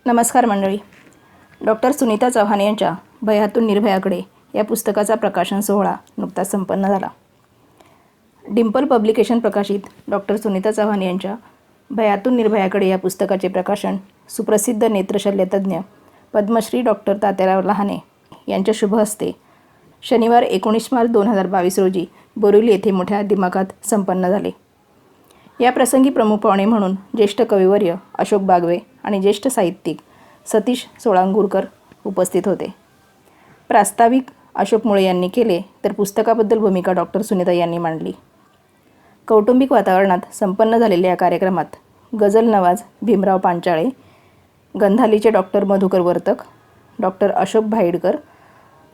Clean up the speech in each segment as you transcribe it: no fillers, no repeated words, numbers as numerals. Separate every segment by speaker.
Speaker 1: नमस्कार मंडळी. डॉक्टर सुनीता चव्हाण यांच्या भयातून निर्भयाकडे या पुस्तकाचा प्रकाशन सोहळा नुकताच संपन्न झाला. डिंपल पब्लिकेशन प्रकाशित डॉक्टर सुनीता चव्हाण यांच्या भयातून निर्भयाकडे या पुस्तकाचे प्रकाशन सुप्रसिद्ध नेत्रशल्यतज्ञ पद्मश्री डॉक्टर तात्याराव लहाने यांच्या शुभ हस्ते शनिवार 19 मार्च 2022 रोजी बोरिवली येथे मोठ्या दिमाखात संपन्न झाले. या प्रसंगी प्रमुख पाहुणे म्हणून ज्येष्ठ कविवर्य अशोक बागवे आणि ज्येष्ठ साहित्यिक सतीश सोळांगुरकर उपस्थित होते. प्रास्ताविक अशोक मुळे यांनी केले तर पुस्तकाबद्दल भूमिका डॉक्टर सुनीता यांनी मांडली. कौटुंबिक वातावरणात संपन्न झालेल्या या कार्यक्रमात गझल नवाज भीमराव पांचाळे, गंधालीचे डॉक्टर मधुकर वर्तक, डॉक्टर अशोक भाईडकर,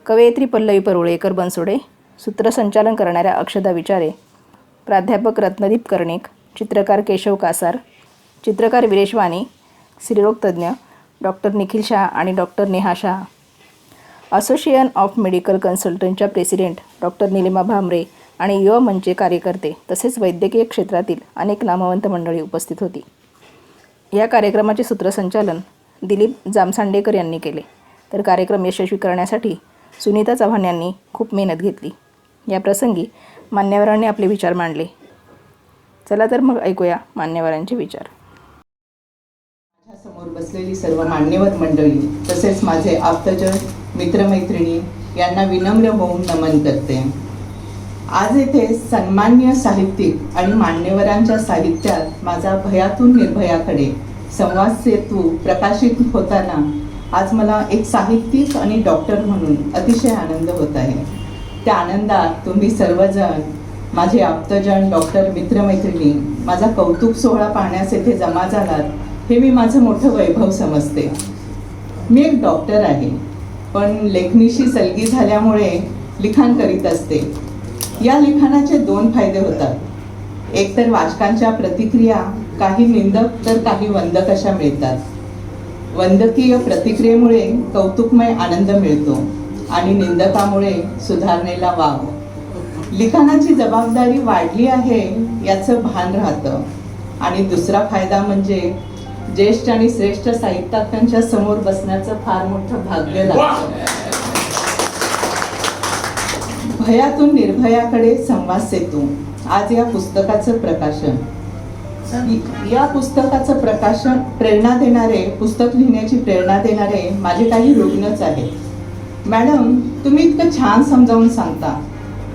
Speaker 1: कवयित्री पल्लवी परुळेकर बनसोडे, सूत्रसंचालन करणाऱ्या अक्षदा विचारे, प्राध्यापक रत्नदीप कर्णिक, चित्रकार केशव कासार, चित्रकार विरेश वाणी, स्त्रीरोगतज्ञ डॉक्टर निखिल शाह आणि doctor Neha Shah, association of medical कन्सल्टंटच्या प्रेसिडेंट डॉक्टर निलिमा भामरे आणि युवा मंचचे कार्यकर्ते तसेच वैद्यकीय क्षेत्रातील अनेक नामवंत मंडळी उपस्थित होती. या कार्यक्रमाचे सूत्रसंचालन दिलीप जामसांडेकर यांनी केले तर कार्यक्रम यशस्वी करण्यासाठी सुनीता चव्हाण यांनी खूप मेहनत घेतली. या प्रसंगी मान्यवरांनी आपले विचार मांडले. चला तर मग ऐकूया मान्यवरांचे विचार.
Speaker 2: समोर बसलेली सर्व मान्यवर मंडळी तसेच माझे आप्तजन मित्रमैत्रिणी यांना विनम्र होऊन नमन करते. आज येथे सन्मान्य साहित्यिक आणि मान्यवरांच्या साहित्यात माझा भयातून निर्भयाकडे संवाद सेतू प्रकाशित होताना आज मला एक साहित्यिक आणि डॉक्टर म्हणून अतिशय आनंद होत आहे. त्या आनंदात तुम्ही सर्वजण माझे आप्तजन डॉक्टर मित्रमैत्रिणी माझा कौतुक सोहळा पाहण्यास येथे जमा झालात हे मी माझं मोठं वैभव समजते. मी एक डॉक्टर आहे पण लेखणीशी सलगी झाल्यामुळे लिखाण करीत असते. या लिखाणाचे 2 फायदे होतात. एक तर वाचकांच्या प्रतिक्रिया काही निंदक तर काही वंदक अशा मिळतात. वंदकीय प्रतिक्रियेमुळे कौतुकमय आनंद मिळतो आणि निंदकामुळे सुधारणेला वाव. लिखाणाची जबाबदारी वाढली आहे याचं भान राहतं. आणि दुसरा फायदा म्हणजे ज्येष्ठ आणि श्रेष्ठ साहित्यिकांच्या समोर बसण्याचं फार मोठं भाग्य लागतं. भयातून निर्भयाकडे संवाद सेतू आज या पुस्तकाचं प्रकाशन प्रेरणा देणारे पुस्तक लिहिण्याची प्रेरणा देणारे माझे काही रुग्णच आहेत. मॅडम, तुम्ही इतकं छान समजावून सांगता,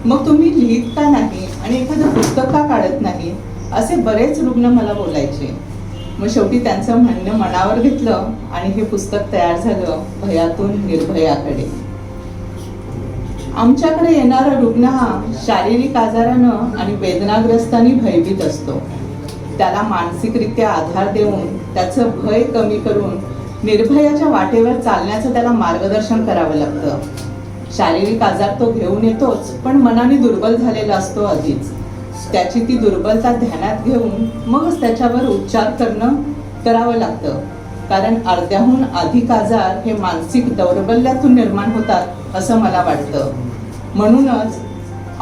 Speaker 2: मग तुम्ही लिहित का नाही आणि एखादं पुस्तक का काढत नाही, असे बरेच रुग्ण मला बोलायचे. मग शेवटी त्यांचं म्हणणं मनावर घेतलं आणि हे पुस्तक तयार झालं भयातून निर्भयाकडे. आमच्याकडे येणारा रुग्ण हा शारीरिक आजारानं आणि वेदनाग्रस्तांनी भयभीत असतो. त्याला मानसिकरित्या आधार देऊन त्याचं भय कमी करून निर्भयाच्या वाटेवर चालण्याचं त्याला मार्गदर्शन करावं लागतं. शारीरिक आजार तो घेऊन येतोच पण मनाने दुर्बल झालेला असतो आधीच. त्याची ती दुर्बलता ध्यानात घेऊन मगच त्याच्यावर उपचार करावं लागतं. कारण अर्ध्याहून अधिक आजार हे मानसिक दौर्बल्यातून निर्माण होतात असं मला वाटतं. म्हणूनच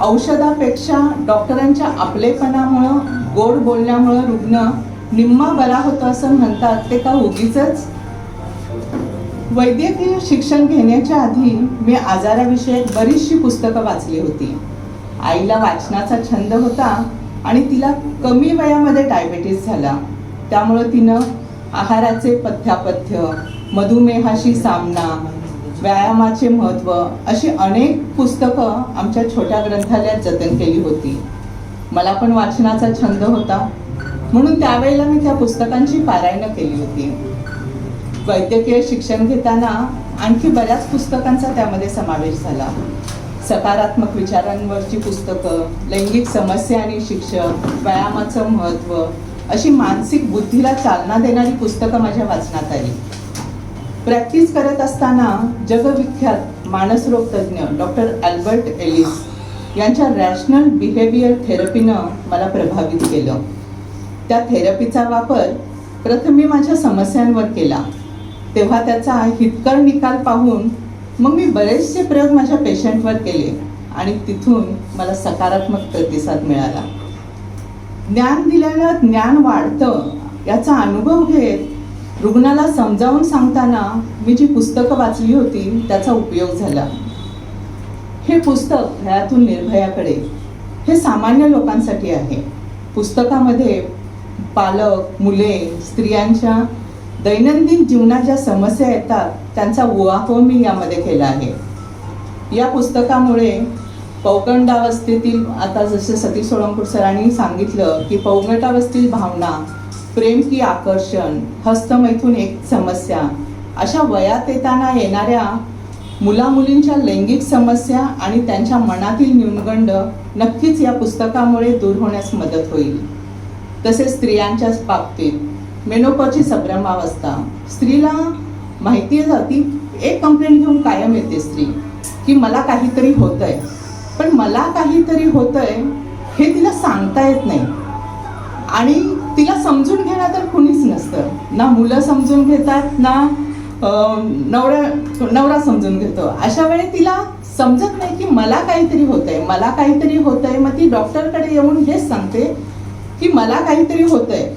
Speaker 2: औषधापेक्षा डॉक्टरांच्या आपलेपणामुळं गोड बोलण्यामुळं रुग्ण निम्मा बरा होतो असं म्हणतात ते का उगीचच? वैद्यकीय शिक्षण घेण्याच्या आधी मी आजाराविषयक बरीचशी पुस्तकं वाचली होती. आईला वाचनाचा छंद होता आणि तिला कमी वयामध्ये डायबेटीस झाला. त्यामुळं तिनं आहाराचे पथ्यापथ्य, मधुमेहाशी सामना, व्यायामाचे महत्त्व अशी अनेक पुस्तकं आमच्या छोट्या ग्रंथालयात जतन केली होती. मला पण वाचनाचा छंद होता म्हणून त्यावेळेला मी त्या पुस्तकांची पारायणं केली होती. वैद्यकीय शिक्षण घेताना आणखी बऱ्याच पुस्तकांचा त्यामध्ये समावेश झाला. सकारात्मक विचारांवरची पुस्तकं, लैंगिक समस्या आणि शिक्षण, व्यायामाचं महत्त्व अशी मानसिक बुद्धीला चालना देणारी पुस्तकं माझ्या वाचनात आली. प्रॅक्टिस करत असताना जगविख्यात मानसरोगतज्ञ डॉक्टर अल्बर्ट एलिस यांच्या रॅशनल बिहेवियर थेरपीनं मला प्रभावित केलं. त्या थेरपीचा वापर प्रथम मी माझ्या समस्यांवर केला. तेव्हा त्याचा हितकर निकाल पाहून मग मी बरेचसे प्रयोग माझ्या पेशंटवर केले आणि तिथून मला सकारात्मक प्रतिसाद मिळाला. ज्ञान दिल्यानं ज्ञान वाढतं याचा अनुभव घेत रुग्णाला समजावून सांगताना मी जी पुस्तकं वाचली होती त्याचा उपयोग झाला. हे पुस्तक भयातून निर्भयाकडे हे सामान्य लोकांसाठी आहे. पुस्तकामध्ये पालक, मुले, स्त्रियांच्या दैनंदिन जीवनात ज्या समस्या येतात त्यांचा उहापोह मी यामध्ये केला आहे. या पुस्तकामुळे पौगंडावस्थेतील, आता जसं सतीश सोळंकर सरांनी सांगितलं की पौगंडावस्थेतील भावना, प्रेम की आकर्षण, हस्तमैथून एक समस्या, अशा वयात येताना येणाऱ्या मुलामुलींच्या लैंगिक समस्या आणि त्यांच्या मनातील न्यूनगंड नक्कीच या पुस्तकामुळे दूर होण्यास मदत होईल. तसेच स्त्रियांच्या बाबतीत मेनोपॉजची संभ्रमावस्था, स्त्रीला माहिती जाती, एक कंप्लेंट घेऊन कायम येते स्त्री की मला काहीतरी होतंय, पण मला काहीतरी होतंय हे तिला सांगता येत नाही आणि तिला समजून घेणार तर कुणीच नसतं. ना मुलं समजून घेतात, ना नवरा समजून घेतो. अशा वेळी तिला समजत नाही की मला काहीतरी होतंय, मला काहीतरी होतंय. मग ती डॉक्टरकडे येऊन हेच सांगते की मला काहीतरी होतंय.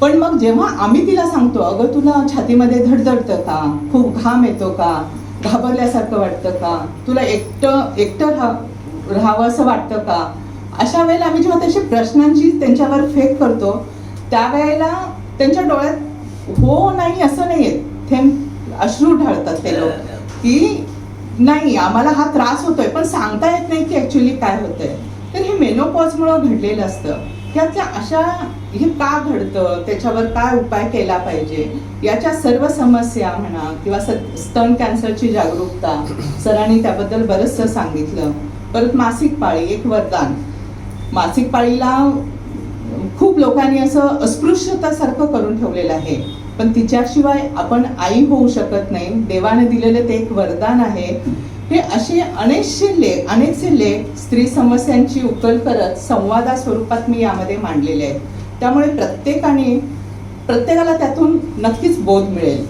Speaker 2: पण मग जेव्हा आम्ही तिला सांगतो, अगं तुला छातीमध्ये धडधडतं का, खूप घाम येतो का, घाबरल्यासारखं वाटतं का, तुला एकटं राहावं असं वाटतं का, अशा वेळेला आम्ही जेव्हा तशी प्रश्नांची त्यांच्यावर फेक करतो त्यावेळेला त्यांच्या डोळ्यात हो नाही असं नाही येत, थेंब अश्रू ढाळतात ते लोक की नाही आम्हाला हा त्रास होतोय पण सांगता येत नाही की ॲक्च्युली काय होतंय. तर हे मेनोपॉजमुळं घडलेलं असतं. त्याच्या अशा हे का घडतं, त्याच्यावर काय उपाय केला पाहिजे, याच्या सर्व समस्या म्हणा किंवा स्तन कॅन्सरची जागरूकता, सरांनी त्याबद्दल बरंचसं सांगितलं. परत मासिक पाळी एक वरदान. मासिक पाळीला खूप लोकांनी असं अस्पृश्यतासारखं करून ठेवलेलं आहे, पण तिच्याशिवाय आपण आई होऊ शकत नाही. देवाने दिलेलं ते एक वरदान आहे. हे असे अनेकसे लेख स्त्री समस्यांची उकल करत संवादा स्वरूपात मी यामध्ये मांडलेले आहेत. त्यामुळे प्रत्येकाला त्यातून नक्कीच बोध मिळेल.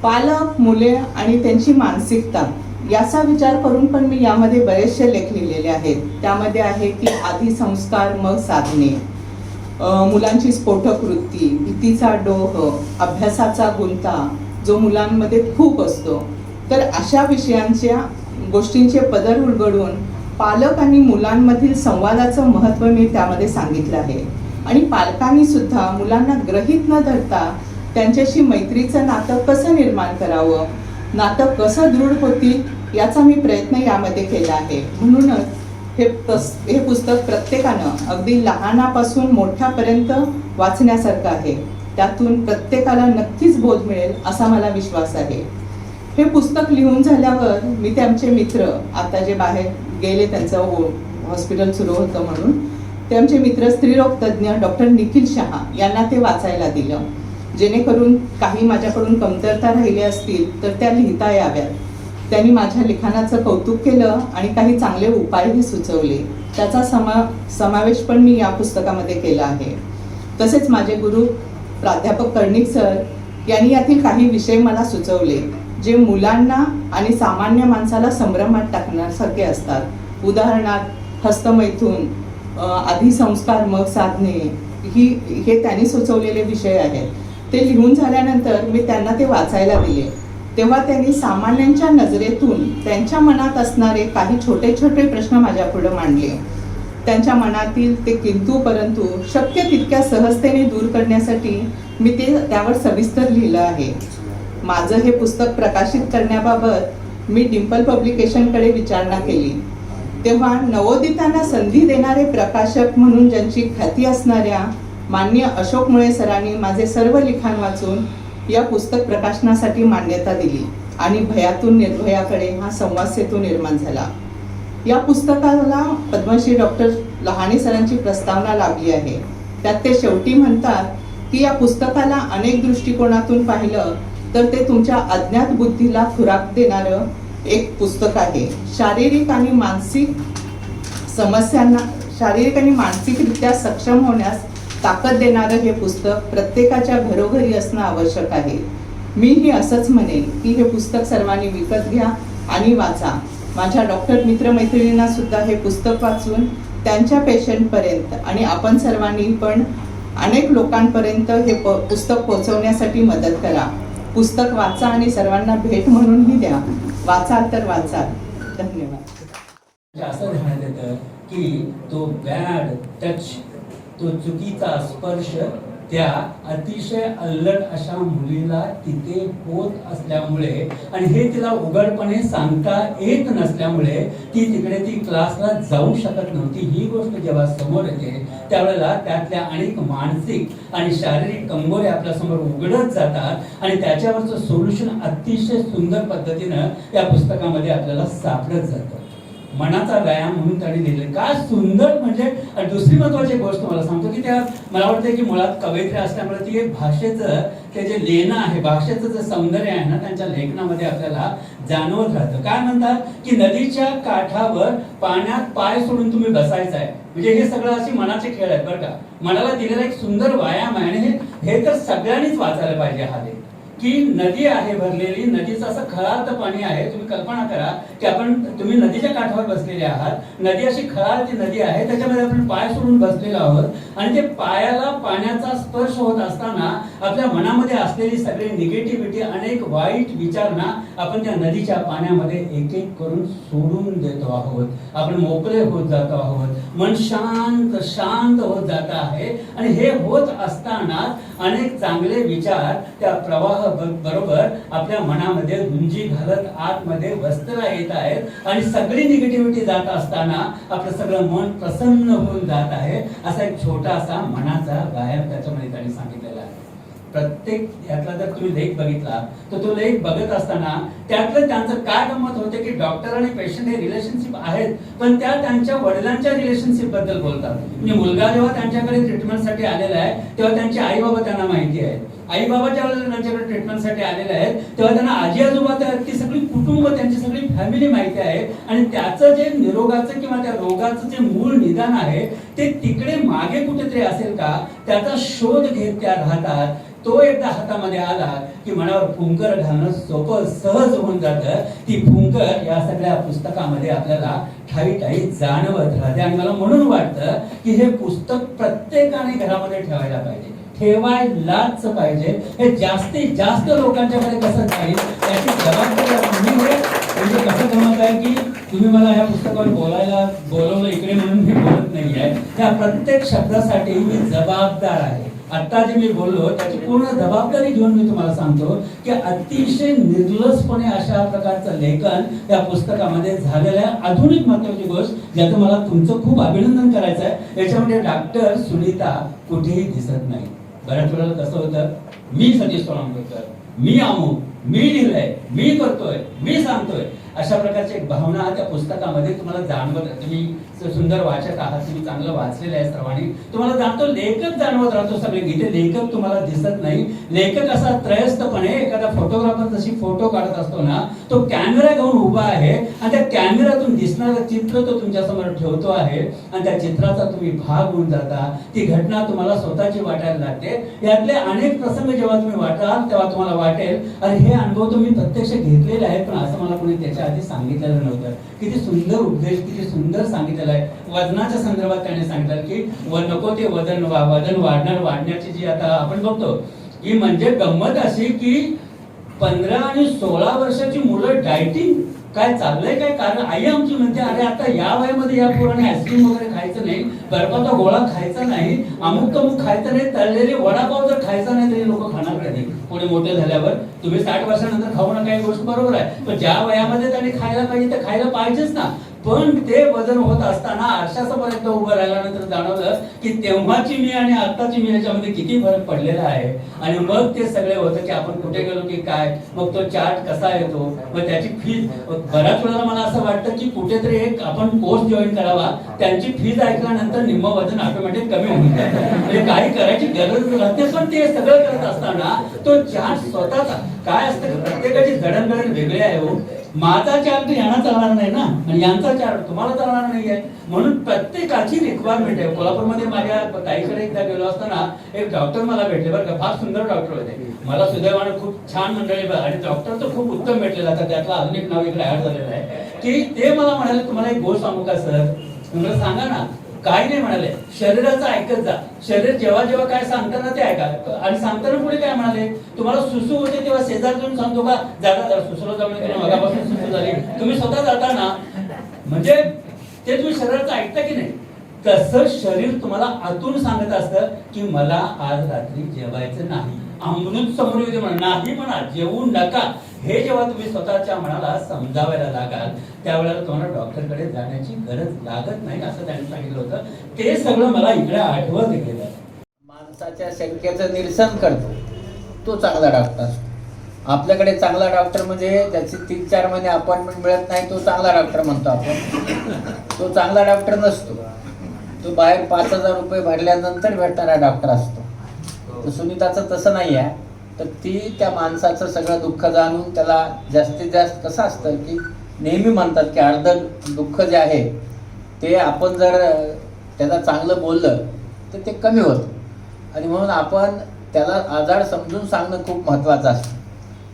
Speaker 2: पालक, मुले आणि त्यांची मानसिकता याचा विचार करून पण मी यामध्ये बरेचसे लेख लिहिलेले आहेत. त्यामध्ये आहे की आधी संस्कार मग साधने, मुलांची स्फोटक वृत्ती, भीतीचा डोह, अभ्यासाचा गुंता जो मुलांमध्ये खूप असतो. तर अशा विषयांच्या गोष्टींचे पदर उलगडून पालक आणि मुलांमधील संवादाचं महत्त्व मी त्यामध्ये सांगितलं आहे. आणि पालकांनी सुद्धा मुलांना ग्रहित न धरता त्यांच्याशी मैत्रीचं नातं कसं निर्माण करावं, नातं कसं दृढ होतील याचा मी प्रयत्न यामध्ये केला आहे. म्हणूनच हे पुस्तक प्रत्येकानं अगदी लहानापासून मोठ्यापर्यंत वाचण्यासारखं आहे. त्यातून प्रत्येकाला नक्कीच बोध मिळेल असा मला विश्वास आहे. हे पुस्तक लिहून झाल्यावर मी ते आमचे मित्र, आता जे बाहेर गेले त्यांचं हॉस्पिटल सुरू होतं म्हणून, ते आमचे मित्र स्त्रीरोग तज्ज्ञ डॉक्टर निखिल शहा यांना ते वाचायला दिलं, जेणेकरून काही माझ्याकडून कमतरता राहिले असतील तर त्या लिहिता याव्यात. त्यांनी माझ्या लिखाणाचं कौतुक केलं आणि काही चांगले उपायही सुचवले. त्याचा समावेश पण मी या पुस्तकामध्ये केला आहे. तसेच माझे गुरु प्राध्यापक कर्णिक सर यांनी यातील काही विषय मला सुचवले जे मुलांना आणि सामान्य माणसाला संभ्रमात टाकण्यासारखे असतात. उदाहरणार्थ हस्तमैथून, आधी संस्कार मग साधने, हे त्यांनी सुचवलेले विषय आहेत. ते लिहून झाल्यानंतर मी त्यांना ते वाचायला दिले. तेव्हा त्यांनी सामान्यांच्या नजरेतून त्यांच्या मनात असणारे काही छोटे छोटे प्रश्न माझ्यापुढे मांडले. त्यांच्या मनातील ते किंतु परंतु शक्य तितक्या सहजतेने दूर करण्यासाठी मी त्यावर सविस्तर लिहिलं आहे. माझं हे पुस्तक प्रकाशित करण्याबाबत मी डिंपल पब्लिकेशनकडे विचारणा केली. तेव्हा नवोदितांना संधी देणारे प्रकाशक म्हणून ज्यांची ख्याती असणाऱ्या माननीय अशोक मुळे सरांनी माझे सर्व लिखाण वाचून या पुस्तक प्रकाशनासाठी मान्यता दिली आणि भयातून निर्भयाकडे हा संवाद सेतू निर्माण झाला. या पुस्तकाला पद्मश्री डॉक्टर लहाने सरांची प्रस्तावना लाभली आहे. त्यात ते शेवटी म्हणतात की या पुस्तकाला अनेक दृष्टिकोनातून पाहिलं तर ते तुमच्या अज्ञात बुद्धीला खुराक देणारं एक पुस्तक आहे. शारीरिक आणि मानसिकरित्या सक्षम होण्यास ताकद देणारं हे पुस्तक प्रत्येकाच्या घरोघरी असणं आवश्यक आहे. मीही असंच म्हणेन की हे पुस्तक सर्वांनी विकत घ्या आणि वाचा. माझ्या डॉक्टर मित्रमैत्रिणींना सुद्धा हे पुस्तक वाचून त्यांच्या पेशंटपर्यंत आणि आपण सर्वांनी पण अनेक लोकांपर्यंत हे पुस्तक पोहोचवण्यासाठी मदत करा. पुस्तक वाचा आणि सर्वांना भेट म्हणूनही द्या. वाचाल तर वाचाल. धन्यवाद.
Speaker 3: असं ध्यानात येतं की तो बॅड टच, तो चुकीचा स्पर्श त्या अतिशय अल्लड अशा मुलीला तिथे होत असल्यामुळे आणि हे तिला उघडपणे सांगता येत नसल्यामुळे ती क्लासला जाऊ शकत नव्हती. ही गोष्ट जेव्हा समोर येते त्यावेळेला त्यातल्या अनेक मानसिक आणि शारीरिक कंगोरे आपल्या समोर उघडत जातात आणि त्याच्यावरचं सोल्युशन अतिशय सुंदर पद्धतीनं या पुस्तकामध्ये आपल्याला सापडत जातं. मनाचा व्यायाम म्हणून त्यांनी लिहिले. काय सुंदर म्हणजे. दुसरी महत्वाची गोष्ट मला सांगतो की त्या मला वाटतं की मुळात कवयित्री असल्यामुळे ती एक भाषेचं ते जे लेणं आहे, भाषेचं जे सौंदर्य आहे ना त्यांच्या लेखनामध्ये आपल्याला जाणवत राहतं. काय म्हणतात की नदीच्या काठावर पाण्यात पाय सोडून तुम्ही बसायचं आहे. म्हणजे हे सगळं अशी मनाचे खेळ आहेत बरं का. मनाला दिलेला एक सुंदर व्यायाम आहे आणि हे तर सगळ्यांनीच वाचायला पाहिजे. हा लेख की नदी आहे भरलेली, नदीचं असं खळाळतं पाणी आहे. तुम्ही कल्पना करा की तुम्ही नदीच्या काठावर बसलेले आहात. नदी अशी खळाळती नदी आहे, त्याच्यामध्ये आपण पाय सोडून बसलेलो आहोत आणि ते पायाला पाण्याचा स्पर्श होत असताना आपल्या मनामध्ये असलेली सगळी निगेटिव्हिटी, अनेक वाईट विचारणा आपण त्या नदीच्या पाण्यामध्ये एक एक करून सोडून देतो आहोत. आपण मोकळे होत जातो आहोत. मन शांत शांत होत जात आहे आणि हे होत असताना अनेक चांगले विचार त्या प्रवाह बरोबर आपल्या मनामध्ये रुंजी घालत आतमध्ये वस्त्रा येत आहेत आणि सगळी निगेटिव्हिटी जात असताना आपलं सगळं मन प्रसन्न होऊन जात आहे. असा एक छोटासा मनाचा व्यायाम त्याच्यामध्ये त्यांनी सांगितलेला आहे. प्रत्येक यातला जर तुम्ही लेख बघितला तर तो लेख बघत असताना त्यातलं त्यांचं काय गंमत होते की डॉक्टर आणि पेशंट हे रिलेशनशिप आहेत, पण त्या त्यांच्या वडिलांच्या रिलेशनशिप बद्दल बोलतात. म्हणजे मुलगा जेव्हा त्यांच्याकडे ट्रीटमेंटसाठी आलेला आहे तेव्हा त्यांचे आई बाबा त्यांना माहिती आहेत. आई बाबाच्या वेळेला त्यांच्याकडे ट्रीटमेंटसाठी आलेले आहेत तेव्हा त्यांना आजी आजोबा ती सगळी कुटुंब, त्यांची सगळी फॅमिली माहिती आहे आणि त्याचं जे निरोगाचं किंवा त्या रोगाचं जे मूळ निदान आहे ते तिकडे मागे कुठेतरी असेल का त्याचा शोध घेत त्या राहतात. तो एकदा हातामध्ये आला की मनावर फुंकर घालणं सोपं सहज होऊन जातं. ती फुंकर या सगळ्या पुस्तकामध्ये आपल्याला ठाई ठाई जाणवत राहते आणि मला म्हणून वाटतं की हे पुस्तक प्रत्येकाने घरामध्ये ठेवायला पाहिजे, ठेवायलाच पाहिजे. हे जास्तीत जास्त लोकांच्याकडे कसं जाईल याची जबाबदारी म्हणजे कसं जमत आहे की तुम्ही मला ह्या पुस्तकावर बोलवलं इकडे म्हणून मी बोलत नाहीये. त्या प्रत्येक शब्दासाठी मी जबाबदार आहे. आता जे मी बोललो त्याची पूर्ण जबाबदारी घेऊन मी तुम्हाला सांगतो की अतिशय निर्लसपणे अशा प्रकारचं लेखन या पुस्तकामध्ये झालेलं आहे. आधुनिक महत्वाची गोष्ट ज्याचं मला तुमचं खूप अभिनंदन करायचं आहे, याच्यामध्ये डॉक्टर सुनीता कुठेही दिसत नाही. बऱ्याच वेळेला कसं होतं, मी सतीश सोळंकर, मी अमुक, मी लिहिलंय, मी करतोय, मी सांगतोय, अशा प्रकारची एक भावना त्या पुस्तकामध्ये तुम्हाला जाणवत. तुम्ही सुंदर वाचक आहात, तुम्ही चांगलं वाचलेलं आहे सर्वांनी, तुम्हाला जाणतो लेखक जाणवत राहतो. सगळे इथे लेखक तुम्हाला दिसत नाही. लेखक असा त्रयस्थपणे एखादा फोटोग्राफर जशी फोटो काढत असतो ना, तो कॅमेरा घेऊन उभा आहे आणि त्या कॅमेऱ्यातून दिसणारं चित्र तो तुमच्या समोर ठेवतो आहे आणि त्या चित्राचा तुम्ही भाग होऊन जाता. ती घटना तुम्हाला स्वतःची वाटायला लागते. यातले अनेक प्रसंग जेव्हा तुम्ही वाटाल तेव्हा तुम्हाला वाटेल अरे हे अनुभव तुम्ही प्रत्यक्ष घेतलेले आहेत, पण असं मला कोणी त्याच्या आधी सांगितलेलं नव्हतं. किती सुंदर उपदेश, किती सुंदर सांगितलेलं आहे. वजनाच्या संदर्भात त्याने सांगितलं की नको ते वजन वाढण्याची जी आता आपण बघतो ही म्हणजे गंमत अशी की 15 आणि 16 वर्षाची मुलं डायटिंग काय चाललंय काय. कारण आई आमची म्हणते अरे आता या वयामध्ये या पोराने आईस्क्रीम वगैरे खायचं नाही, बर्फाचा गोळा खायचा नाही, अमुक तमुक खायचं नाही, तळलेले वडापाव जर खायचा नाही तरी लोक खाणार कधी पुढे मोठे झाल्यावर. तुम्ही 60 वर्षानंतर खाऊ नका ही गोष्ट बरोबर आहे, पण ज्या वयामध्ये त्यांनी खायला पाहिजे ते खायला पाहिजेच ना. पण ते वजन होत असताना आरशापर्यंत उभं राहिल्यानंतर जाणवलं की तेव्हाची मी आणि आत्ताची मी याच्यामध्ये किती फरक पडलेला आहे. आणि मग ते सगळे होतं की आपण कुठे गेलो की काय, मग तो चार्ट कसा येतो, मग त्याची फीज. बऱ्याच वेळेला मला असं वाटतं की कुठेतरी एक आपण कोर्स जॉईन करावा, त्यांची फीज ऐकल्यानंतर निम्म वजन ऑटोमॅटिक कमी होऊन जातं. म्हणजे काही करायची गरज नसते, पण ते सगळं करत असताना तो चार्ट स्वतःचा काय असतं की प्रत्येकाची जडणघडण वेगळी आहे. हो, माझा चार्ट यांना चालणार नाही ना आणि यांचा चार्ट तुम्हाला चालणार नाही आहे. म्हणून प्रत्येकाची रिक्वायरमेंट आहे. कोल्हापूरमध्ये माझ्या ताईकडे एकदा गेलो असताना एक डॉक्टर मला भेटले बरं का, फार सुंदर डॉक्टर होते. मला सुदैवाने खूप छान मंडळी आणि डॉक्टर तर खूप उत्तम भेटलेला. तर त्यातला अजून एक नाव इकडे ऍड झालेलं आहे की ते मला म्हणाले तुम्हाला एक गोष्ट सांगू का सर. मला सांगा ना, काही नाही म्हणाले, शरीराचं ऐकत जा. शरीर जेव्हा जेव्हा काय सांगतं ना ते ऐका. आणि सांगताना पुढे काय म्हणाले, तुम्हाला सुसू होते तेव्हा शेजार जाऊन सांगतो का, जागा सुसूला जाऊन मगापासून सुसू झाली, तुम्ही स्वतः जाता ना, म्हणजे ते तुम्ही शरीराचं ऐकता की नाही. तसं शरीर तुम्हाला आतून सांगत असतं की मला आज रात्री जेवायचं नाही, अमृत समोर येते म्हणा, नाही म्हणा, जेवू नका. हे जेव्हा तुम्ही स्वतःच्या मनाला समजावायला लागाल त्यावेळेला तुम्हाला डॉक्टरकडे जाण्याची गरज लागत नाही, असं त्यांनी सांगितलं होतं. ते सगळं मला इकडे आठवत गेलं.
Speaker 4: माणसाच्या शंकेचं निरसन करतो तो चांगला डॉक्टर असतो. आपल्याकडे चांगला डॉक्टर म्हणजे ज्याची 3-4 महिने अपॉइंटमेंट मिळत नाही तो चांगला डॉक्टर म्हणतो आपण. तो चांगला डॉक्टर नसतो. तो बाहेर 5,000 रुपये भरल्यानंतर भेटणारा डॉक्टर असतो. तर सुनीताचं तसं नाही आहे. तर ती त्या माणसाचं सगळं दुःख जाणून त्याला जास्तीत जास्त कसं असतं की नेहमी म्हणतात की अर्ध दुःख जे आहे ते आपण जर त्याला चांगलं बोललं तर ते कमी होतं. आणि म्हणून आपण त्याला आजार समजून सांगणं खूप महत्त्वाचं असतं,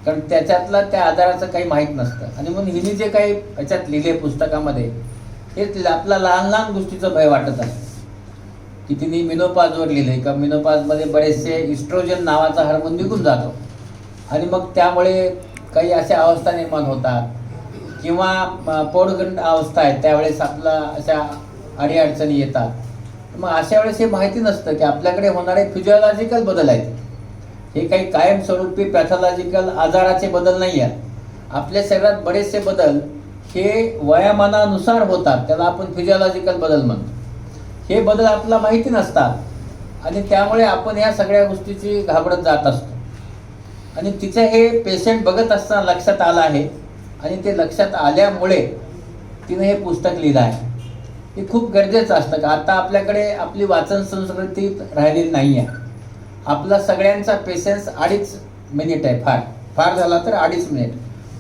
Speaker 4: कारण त्याच्यातला त्या आजाराचं काही माहीत नसतं. आणि म्हणून हिने जे काही याच्यात लिहिले पुस्तकामध्ये हे आपला लहान लहान गोष्टीचं भय वाटत असतं. की तिने मिनोपाजवर लिहिले का मिनोपाजमध्ये बरेचसे इस्ट्रोजन नावाचा हार्मोन निघून जातो आणि मग त्यामुळे काही अशा अवस्था निर्माण होतात किंवा पौगंड अवस्था आहे त्यावेळेस आपला अशा अडीअडचणी येतात. मग अशा वेळेस हे माहिती नसतं की आपल्याकडे होणारे फिजिओलॉजिकल बदल आहेत. हे काही कायमस्वरूपी पॅथॉलॉजिकल आजाराचे बदल नाही आहेत. आपल्या शरीरात बरेचसे बदल हे वयामानानुसार होतात, त्याला आपण फिजिओलॉजिकल बदल म्हणतो. हे बदल आपल्याला माहिती नसतात आणि त्यामुळे आपण ह्या सगळ्या गोष्टीची घाबरत जात असतो. आणि तिचं हे पेशंट बघत असताना लक्षात आलं आहे आणि ते लक्षात आल्यामुळे तिने हे पुस्तक लिहिलं आहे. हे खूप गरजेचं असतं का आता आपल्याकडे आपली वाचन संस्कृती राहिलेली नाही आहे. आपला सगळ्यांचा पेशन्स 2.5 मिनिट आहे, फार झाला तर 2.5 मिनिट.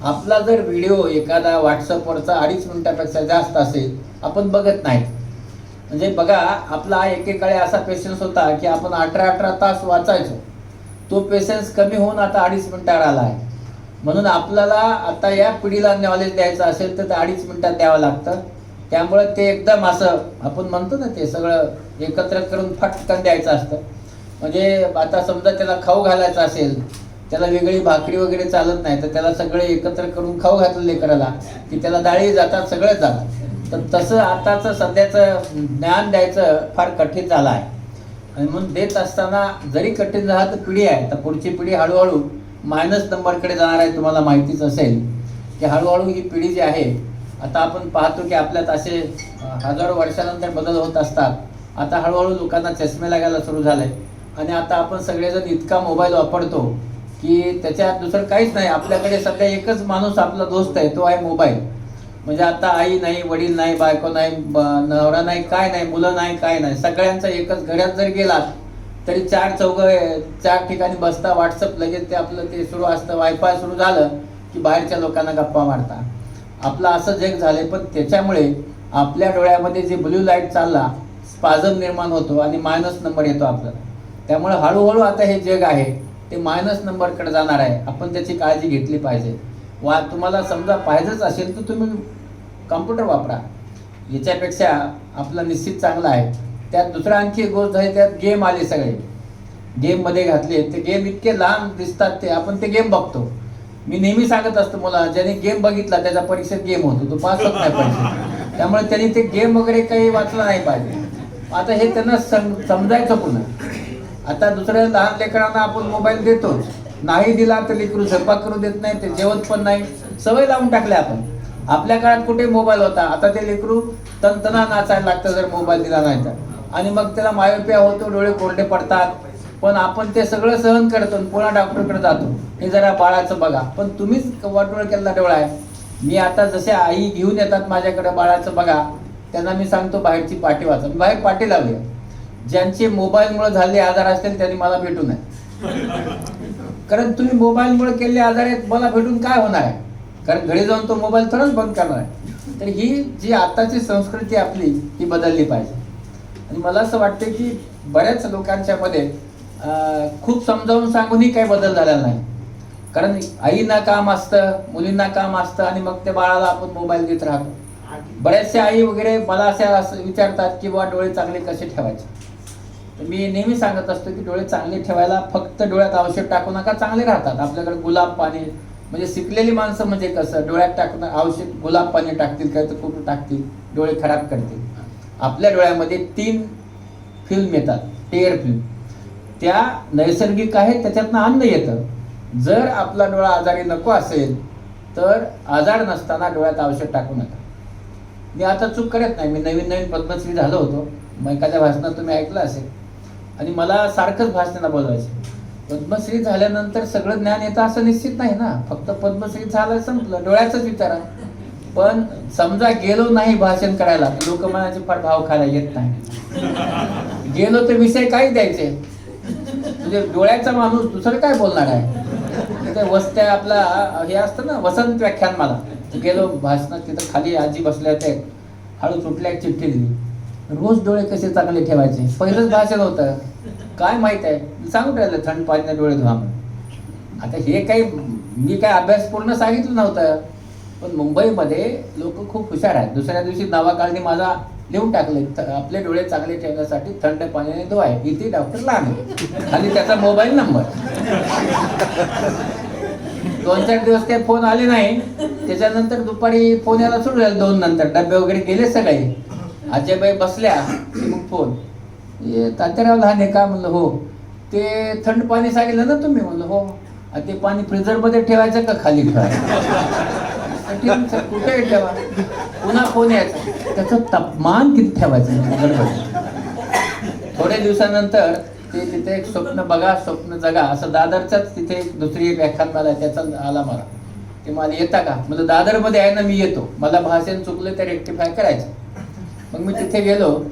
Speaker 4: आपला जर व्हिडिओ एखादा व्हॉट्सअपवरचा 2.5 मिनिटापेक्षा जास्त असेल आपण बघत नाही. म्हणजे बघा आपला एकेकाळी असा पेशन्स होता की आपण 18 तास वाचायचो. तो पेशन्स कमी होऊन आता 2.5 मिनिटावर आला आहे. म्हणून आपल्याला आता या पिढीला नॉलेज द्यायचं असेल तर ते 2.5 मिनिटात द्यावं लागतं. त्यामुळे ते एकदम असं आपण म्हणतो ना ते सगळं एकत्र करून फटकन द्यायचं असतं. म्हणजे आता समजा त्याला खाऊ घालायचा असेल, त्याला वेगळी भाकरी वगैरे चालत नाही तर त्याला सगळे एकत्र करून खाऊ घातलं लेकराला की त्याला डाळी जातात, सगळंच जातं. तर तसं आताचं सध्याचं ज्ञान द्यायचं फार कठीण झालं आहे. आणि म्हणून देत असताना जरी कठीण झालं तर पिढी आहे, तर पुढची पिढी हळूहळू मायनस नंबरकडे जाणार आहे. तुम्हाला माहितीच असेल की हळूहळू ही पिढी जी आहे, आता आपण पाहतो की आपल्यात असे हजारो वर्षानंतर बदल होत असतात. आता हळूहळू लोकांना चष्मे लागायला सुरू झाले आणि आता आपण सगळेजण इतका मोबाईल वापरतो की त्याच्यात दुसरं काहीच नाही. आपल्याकडे सध्या एकच माणूस आपला दोस्त आहे, तो आहे मोबाईल. म्हणजे आता आई नाही, वडील नाही, बायको नाही, नवरा नाही, काय नाही, मुलं नाही, काय नाही, सगळ्यांचं एकच. घरात जर गेलात तरी 4 ठिकाणी बसता, व्हॉट्सअप लगेच ते आपलं ते सुरू असतं. वायफाय सुरू झालं की बाहेरच्या लोकांना गप्पा मारता. आपलं असं जग झालं. पण त्याच्यामुळे आपल्या डोळ्यामध्ये जे ब्ल्यू लाईट चालला, स्पाझम निर्माण होतो आणि मायनस नंबर येतो आपल्याला. त्यामुळे हळूहळू आता हे जग आहे ते मायनस नंबरकडे जाणार आहे. आपण त्याची काळजी घेतली पाहिजे. तुम्हाला समजा पाहिजेच असेल तर तुम्ही कॉम्प्युटर वापरा, याच्यापेक्षा आपला निश्चित चांगला आहे. त्यात दुसरा आणखी एक गोष्ट आहे, त्यात गेम आले, सगळे गेममध्ये घातले. ते गेम इतके लहान दिसतात, ते आपण ते गेम बघतो. मी नेहमी सांगत असतो मला, ज्याने गेम बघितला त्याच्या परीक्षेत गेम होतो, तो पास होत नाही परीक्षेत. त्यामुळे त्यांनी ते गेम वगैरे काही वाचलं नाही पाहिजे. आता हे त्यांना समजायचं पुन्हा. आता दुसऱ्या लहान लेकरांना आपण मोबाईल देतोच, नाही दिला तर लेकरू स्वयंपाक करू देत नाही, ते जेवत पण नाही. सवय लावून टाकल्या आपण. आपल्या काळात कुठे मोबाईल होता. आता ते लेकरू तनतना नाचायला लागतं जर मोबाईल दिला नाही तर. आणि मग त्याला मायोपिया होतो, डोळे कोरडे पडतात. पण आपण ते सगळं सहन करतो, पुन्हा डॉक्टरकडे जातो, हे जरा बाळाचं बघा. पण तुम्हीच वाटोळ केलेला डोळा आहे. मी आता जसे आई घेऊन येतात माझ्याकडे, बाळाचं बघा, त्यांना मी सांगतो बाहेरची पाटी वाचा. मी बाहेर पाटी लावली. ज्यांचे मोबाईलमुळे झालेले आजार असतील त्यांनी मला भेटू नये. कारण तुम्ही मोबाईलमुळे केलेले आजार आहेत, मला भेटून काय होणार आहे? कारण घरी जाऊन तो मोबाईल थोडंच बंद करणार आहे. तर ही जी आताची संस्कृती आपली ही बदलली पाहिजे. आणि मला असं वाटतं की बऱ्याच लोकांच्या मध्ये खूप समजावून सांगूनही काही बदल झालेला नाही. कारण आईना काम असतं, मुलींना काम असतं आणि मग त्या बाळाला आपण मोबाईल देत राहतो. बऱ्याचशा आई वगैरे मला असं विचारतात की बुवा डोळे चांगले कसे ठेवायचे. तर मी नेहमी सांगत असतो की डोळे चांगले ठेवायला फक्त डोळ्यात औषध टाकू नका, चांगले राहतात. आपल्याकडे गुलाब पाणी म्हणजे शिकलेली माणसं म्हणजे कसं डोळ्यात टाकून औषध गुलाब पाणी टाकतील काय तर कुठं टाकतील, डोळे खराब करतील. आपल्या डोळ्यामध्ये 3 फिल्म येतात, टेअर फिल्म. त्या नैसर्गिक आहेत, त्याच्यातनं अन्न येतं. जर आपला डोळा आजारी नको असेल तर आजार नसताना डोळ्यात औषध टाकू नका. मी आता चूक करत नाही. मी नवीन पद्मश्री झालो होतो. मग एखाद्या भाषणात तुम्ही ऐकलं असेल आणि मला सारखंच भाषणाला बोलवायचं. पद्मश्री झाल्यानंतर सगळं ज्ञान येतं असं निश्चित नाही ना. फक्त पद्मश्री झालं संपलं, डोळ्याचंच विचारा. पण समजा गेलो नाही भाषण करायला तर लोक मनाचे फार भाव खायला येत नाही. गेलो तर विषय काही द्यायचे. म्हणजे डोळ्याचा माणूस दुसरं काय बोलणार आहे. ते वस्त्या आपला हे असतं ना वसंत व्याख्यान, मला गेलो भाषणात, तिथं खाली आजी बसल्या होत्या, हळू सुटल्या एक चिठ्ठी दिली, रोज डोळे कसे चांगले ठेवायचे. पहिलंच भाषण होतं, काय माहित आहे सांगून राहिलं थंड पाण्याने डोळे धुवा म्हणून. आता हे काही मी काय अभ्यास पूर्ण सांगितलं नव्हतं, पण मुंबईमध्ये लोक खूप हुशार आहेत. दुसऱ्या दिवशी नावाकाळनी माझा लिहून टाकले, आपले डोळे चांगले ठेवण्यासाठी थंड पाण्याने धुवाय, इथे डॉक्टर लहान आणि त्याचा मोबाईल नंबर. 2-4 दिवस काही फोन आले नाही. त्याच्यानंतर दुपारी फोन यायला सुरू झाले 2 नंतर, डबे वगैरे गेले सगळे. आजयबाई बसल्या की मग फोन, तात्याराव लहान आहे का म्हणलं हो. ते थंड पाणी सांगितलं ना तुम्ही म्हणलं हो. ते पाणी फ्रीजरमध्ये ठेवायचं का खाली ठेवायचं, कुठे ठेवा. पुन्हा फोन यायचा, त्याचं तापमान किती ठेवायचं. थोड्या दिवसानंतर ते तिथे एक स्वप्न बघा स्वप्न जगा असं दादरचाच तिथे दुसरी एक व्याख्यान मला त्याचा आला. मला ते मला येता का म्हणजे दादरमध्ये आहे ना, मी येतो, मला भाषण चुकलं तर रेक्टिफाय करायचं. मग मी तिथे गेलो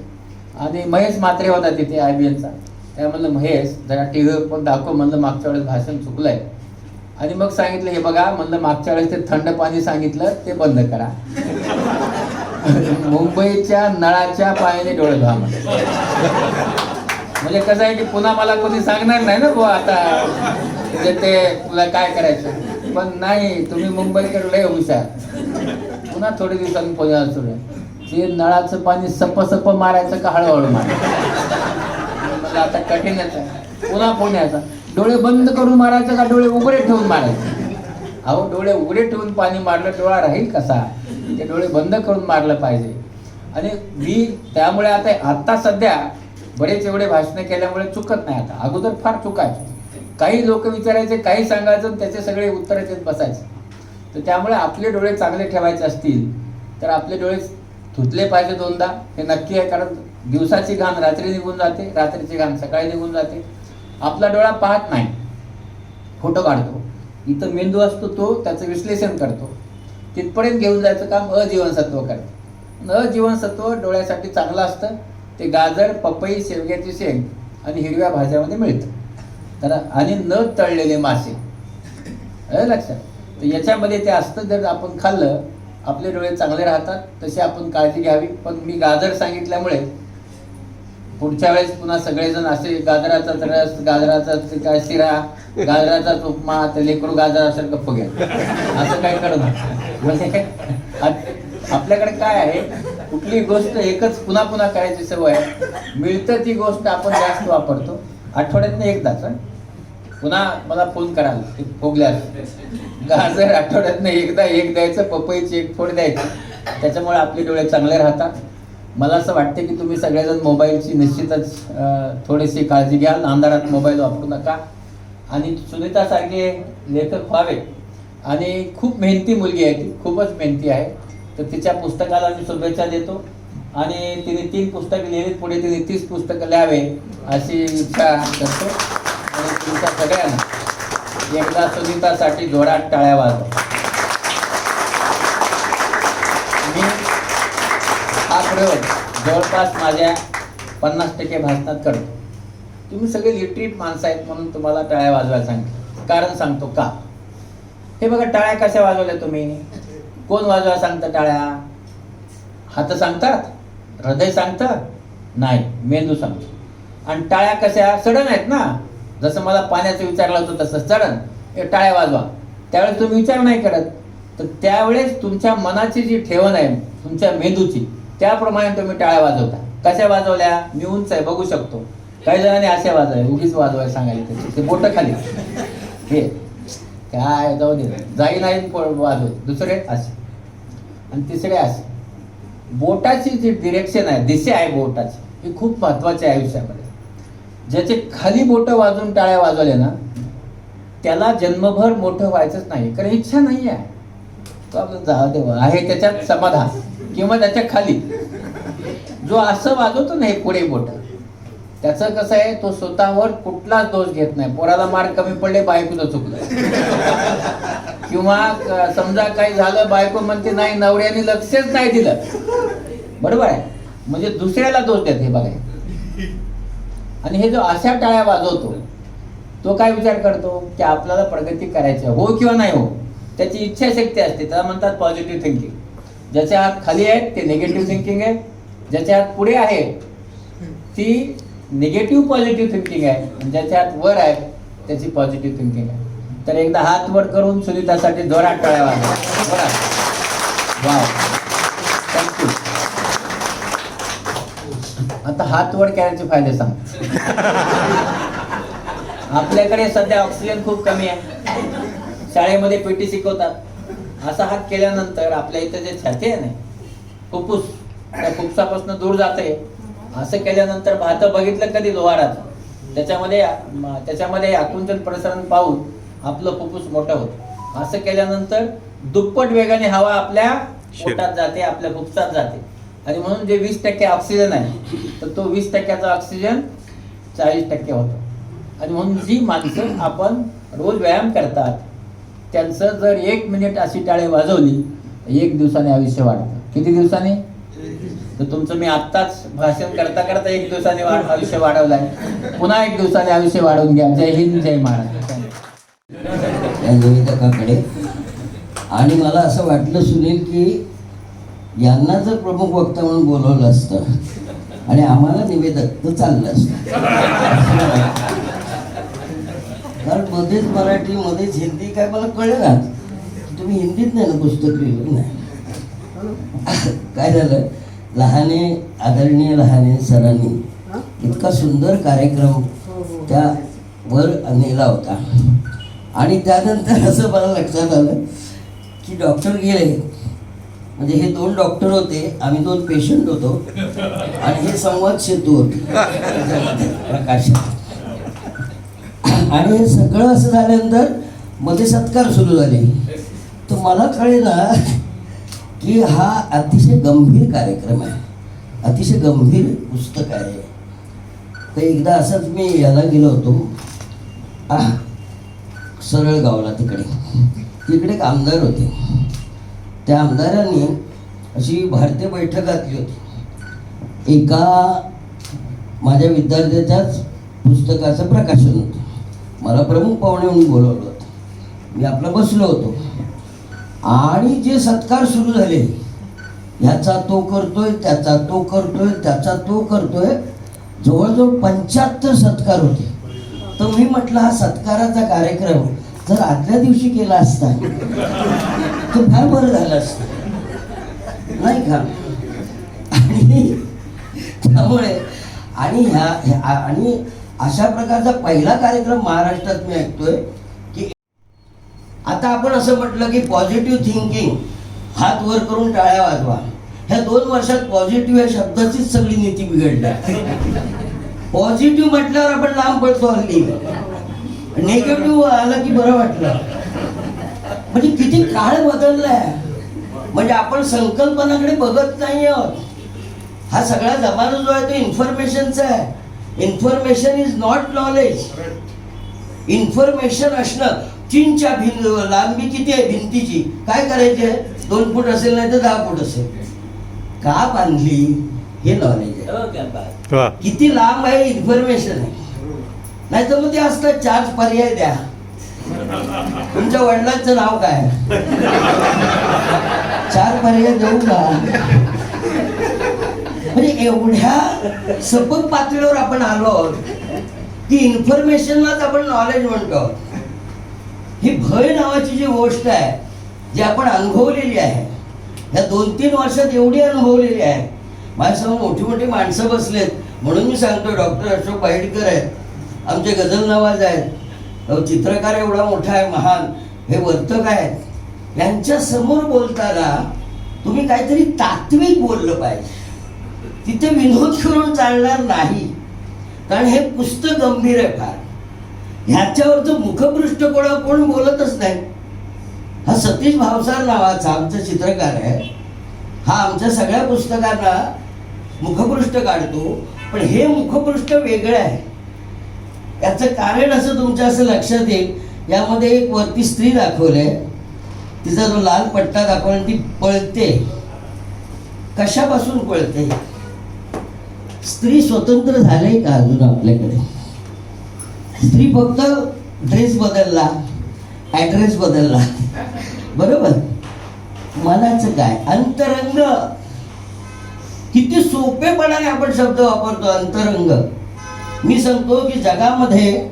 Speaker 4: आणि महेश म्हात्रे होता तिथे IBNचा. त्या म्हणलं महेश जरा TV पण दाखव म्हणलं, मागच्या वेळेस भाषण चुकलंय. आणि मग सांगितलं हे बघा म्हणलं, मागच्या वेळेस ते थंड पाणी सांगितलं ते बंद करा. मुंबईच्या नळाच्या पाण्याने डोळे धुवा म्हणजे कसं आहे की पुन्हा मला कोणी सांगणार नाही ना बुवा आता म्हणजे ते तुला काय करायचं. पण नाही, तुम्ही मुंबईकर लय हुशार. पुन्हा थोडे दिवसांनी पुण्याला सुरू ते नळाचं पाणी सप मारायचं का हळूहळू मारायचं. मला आता कठीणच आहे. पुन्हा पुण्याचा डोळे बंद करून मारायचं का डोळे उघडे ठेवून मारायचं. अहो डोळे उघडे ठेवून पाणी मारलं डोळा राहील कसा. ते डोळे बंद करून मारलं पाहिजे. आणि मी त्यामुळे आता सध्या बरेच एवढे भाषणं केल्यामुळे चुकत नाही. आता अगोदर फार चुकायचं. काही लोक विचारायचे, काही सांगायचं, त्याचे सगळे उत्तर देत बसायचे. तर त्यामुळे आपले डोळे चांगले ठेवायचे असतील तर आपले डोळे धुतले पाहिजे 2दा, हे नक्की आहे. कारण दिवसाची घाण रात्री निघून जाते, रात्रीची घाण सकाळी निघून जाते. आपला डोळा पाहत नाही, फोटो काढतो. इथं मेंदू असतो, तो त्याचं विश्लेषण करतो. तिथपर्यंत घेऊन जायचं काम अजीवनसत्व करतं. अजीवनसत्व डोळ्यासाठी चांगलं असतं. ते गाजर, पपई, शेवग्याची शेंग आणि हिरव्या भाज्यामध्ये मिळतं. तर आणि न तळलेले मासे लक्षात. तर याच्यामध्ये ते असतं. जर आपण खाल्लं आपले डोळे चांगले राहतात. तशी आपण काळजी घ्यावी. पण मी गाजर सांगितल्यामुळे पुढच्या वेळेस पुन्हा सगळेजण असे गाजराचा रस, गाजराचा काय शिरा, गाजराचा उपमा, ते लेकरू गाजर असेल गप्प घ्या, असं काय करू नका. म्हणजे आपल्याकडे काय आहे, कुठली गोष्ट एकच पुन्हा पुन्हा करायची सवय आहे. मिळतं ती गोष्ट आपण जास्त वापरतो. आठवड्यातनं एकदाच. पुन्हा मला फोन कराल की फोगल्यास गाजर आठवड्यातनं एकदा एक द्यायचं, पपईची 1 फोड द्यायची. त्याच्यामुळे आपले डोळे चांगले राहतात. मला असं वाटतं की तुम्ही सगळेजण मोबाईलची निश्चितच थोडीशी काळजी घ्याल. अंधारात मोबाईल वापरू नका. आणि सुनीतासारखे लेखक व्हावे. आणि खूप मेहनती मुलगी आहे ती, खूपच मेहनती आहे. तर तिच्या पुस्तकाला मी शुभेच्छा देतो. आणि तिने 3 पुस्तकं लिहिली, पुढे तिने 30 पुस्तकं लिहावे अशी इच्छा करतो. आणि तुमच्या सगळ्यांना एकदा सुनीतासाठी जोरात टाळ्या वाजवा. मी हा प्रयोग जवळपास माझ्या 50% भाषणात करतो. तुम्ही सगळे लिटरेट माणसं आहेत म्हणून तुम्हाला टाळ्या वाजवायला सांगतो. कारण सांगतो का. हे बघा टाळ्या कशा वाजवल्या तुम्ही. कोण वाजवा सांगतं टाळ्या. हात सांगतात, हृदय सांगतं नाही, मेंदू सांगतो. आणि टाळ्या कशा सडन आहेत ना. जसं मला पाण्याचं विचारलं होतं तसं सडन हे टाळ्या वाजवा. त्यावेळेस तुम्ही विचार नाही करत. तर त्यावेळेस तुमच्या मनाची जी ठेवण आहे तुमच्या मेंदूची, त्याप्रमाणे तुम्ही टाळ्या वाजवता. कशा वाजवल्या? मी उंच आहे बघू शकतो. काही जणांनी असे वाजवाय, उगीच वाजवाय सांगायला त्याचे ते बोट खाली, हे काय जाऊ दे, जाई नाही वाजव. दुसरे असे आणि तिसरे असे. बोटाची जी डिरेक्शन आहे, दिशा आहे बोटाची, ही खूप महत्वाची आहे आयुष्यामध्ये. ज्याचे खाली बोट वाजवून टाळ्या वाजवल्या ना, त्याला जन्मभर मोठं व्हायचंच नाही, कारण इच्छा नाही आहे. तो आपलं जाऊ दे आहे त्याच्यात समाधान. किंवा त्याच्या खाली जो असं वाजवतो ना हे पुढे बोट, त्याचं कसं आहे, तो स्वतःवर कुठलाच दोष घेत नाही. पोराला मार्क कमी पडले, बायकोचं चुकलं, किंवा समजा काही झालं, बायको म्हणते नाही नवऱ्याने लक्षच नाही दिलं, बरोबर आहे, म्हणजे दुसऱ्याला दोष देते बघा. आणि हे जो अशा टाळ्या वाजवतो तो काय विचार करतो की आपल्याला प्रगती करायची, हो किंवा नाही हो, त्याची इच्छाशक्ती असते. त्याला म्हणतात पॉझिटिव्ह थिंकिंग. ज्याच्या हात खाली आहे ते निगेटिव्ह थिंकिंग आहे, ज्याच्या हात पुढे आहे ती निगेटिव्ह पॉझिटिव्ह थिंकिंग आहे, आणि ज्याच्या हात वर आहे त्याची पॉझिटिव्ह थिंकिंग आहे. तर एकदा हात वर करून सुनीतासाठी जोरात टाळ्या वाजवा. Wow, thank you. आता हात वर करायचे फायदे सांग. आपल्याकडे सध्या ऑक्सिजन खूप कमी आहे. शाळेमध्ये पीटी शिकवतात. असा हात केल्यानंतर आपल्या इथं जे छाती आहे ना, फुफ्फुस, त्या फुफ्फुसापासून दूर जाते. असं केल्यानंतर भातं बघितलं कधी लोहारात, त्याच्यामध्ये आकुंचन प्रसारण पाहून आपलं फुफ्फुस मोठं होतं. असं केल्यानंतर दुप्पट वेगाने हवा आपल्या पोटात जाते, आपल्या फुफ्फुसात जाते. आणि म्हणून जे 20% ऑक्सिजन आहे, तर तो 20% ऑक्सिजन 40% होतो. आणि म्हणून जी माणसं आपण रोज व्यायाम करतात त्यांचं जर 1 मिनिट अशी टाळी वाजवली तर 1 दिवसाने आयुष्य वाढतं. किती दिवसाने? तर तुमचं मी आत्ताच भाषण करता करता 1 दिवसाने आयुष्य वाढवलंय. पुन्हा 1 दिवसाने आयुष्य वाढवून घ्या. जय हिंद, जय महाराष्ट्र.
Speaker 5: निवेदकाकडे. आणि मला असं वाटलं सुनील की यांना जर प्रमुख वक्ता म्हणून बोलवलं असतं आणि आम्हाला निवेदक तर चाललं असतं. कारण मध्येच मराठी मध्येच हिंदी काय मला कळलं ना. तुम्ही हिंदीत नाही ना पुस्तक लिहिलं? नाही. काय झालं, आदरणीय लहाने सरांनी इतका सुंदर कार्यक्रम त्यावर नेला होता. आणि त्यानंतर असं मला लक्षात आलं की डॉक्टर गेले, म्हणजे हे 2 डॉक्टर होते, आम्ही 2 पेशंट होतो, आणि हे संवाद सेतू होते प्रकाशात. आणि हे सगळं असं झाल्यानंतर मध्ये सत्कार सुरू झाले. तर मला कळेना की हा अतिशय गंभीर कार्यक्रम आहे, अतिशय गंभीर पुस्तक आहे. तर एकदा असंच मी याला गेलो होतो सरळगावला. तिकडे एक आमदार होते. त्या आमदारांनी अशी भारतीय बैठक घातली होती. एका माझ्या विद्यार्थ्याच्याच पुस्तकाचं प्रकाशन होतं. मला प्रमुख पाहुणे म्हणून बोलवलं होतं. मी आपलं बसलो होतो आणि जे सत्कार सुरू झाले, ह्याचा तो करतोय, त्याचा तो करतोय, त्याचा तो करतोय, जवळजवळ 75 सत्कार होते. तर मी म्हटलं हा सत्काराचा कार्यक्रम जर आदल्या दिवशी केला असता तर फार बरं झालं असतं, नाही का? आणि त्यामुळे आणि अशा प्रकारचा पहिला कार्यक्रम महाराष्ट्रात मी ऐकतोय की आता आपण असं म्हटलं की पॉझिटिव्ह थिंकिंग, हात वर करून टाळ्या वाजवा. ह्या 2 वर्षात पॉझिटिव्ह या शब्दाचीच सगळी नीती बिघडली. पॉझिटिव्ह म्हटल्यावर आपण लांब पडतो हल्ली, निगेटिव्ह आलं की बरं वाटलं. म्हणजे किती काळ बदललाय, म्हणजे आपण संकल्पनाकडे बघत नाही आहोत. हा सगळा जमाना जो आहे तो इन्फॉर्मेशनचा आहे. Information is not knowledge. Information असणं. चीनच्या लांबी किती आहे भिंतीची, काय करायचे? 2 फूट असेल नाही तर 10 फूट असेल. का बांधली हे नॉलेज आहे. किती लांब आहे इन्फॉर्मेशन आहे. नाही तर मग ते असतं 4 पर्याय द्या. तुमच्या वडिलांचं नाव काय? 4 पर्याय देऊ का? म्हणजे एवढ्या सपक पातळीवर आपण आलो आहोत की इन्फॉर्मेशनलाच आपण नॉलेज म्हणतो. ही भय नावाची जी गोष्ट आहे जी आपण अनुभवलेली आहे, या 2-3 वर्षात एवढी अनुभवलेली आहे. माझ्यासमोर मोठी मोठी माणसं बसलेत, म्हणून मी सांगतो डॉक्टर अशोक बाईडकर आहेत, आमचे गझल नवाज आहेत, चित्रकार एवढा मोठा आहे महान, हे वर्तक आहेत, यांच्या समोर बोलताना तुम्ही काहीतरी तात्विक बोललं पाहिजे. तिथे विनोद करून चालणार नाही, कारण हे पुस्तक गंभीर आहे फार. ह्याच्यावरचं मुखपृष्ठ कोण बोलतच नाही. हा सतीश भावसार नावाचा आमचा चित्रकार आहे, हा आमच्या सगळ्या पुस्तकांना मुखपृष्ठ काढतो, पण हे मुखपृष्ठ वेगळं आहे. याचं कारण असं तुमच्या असं लक्षात येईल, यामध्ये एक वरती स्त्री दाखवली, तिचा जो लाल पट्टा दाखवला, ती पळते. कशापासून पळते? स्त्री स्वतंत्र झाले का अजून आपल्याकडे? स्त्री फक्त ड्रेस बदलला, ॲड्रेस बदलला, बरोबर. मनाचं काय? अंतरंग. किती सोपेपणाने आपण शब्द वापरतो, अंतरंग. मी सांगतो की जगामध्ये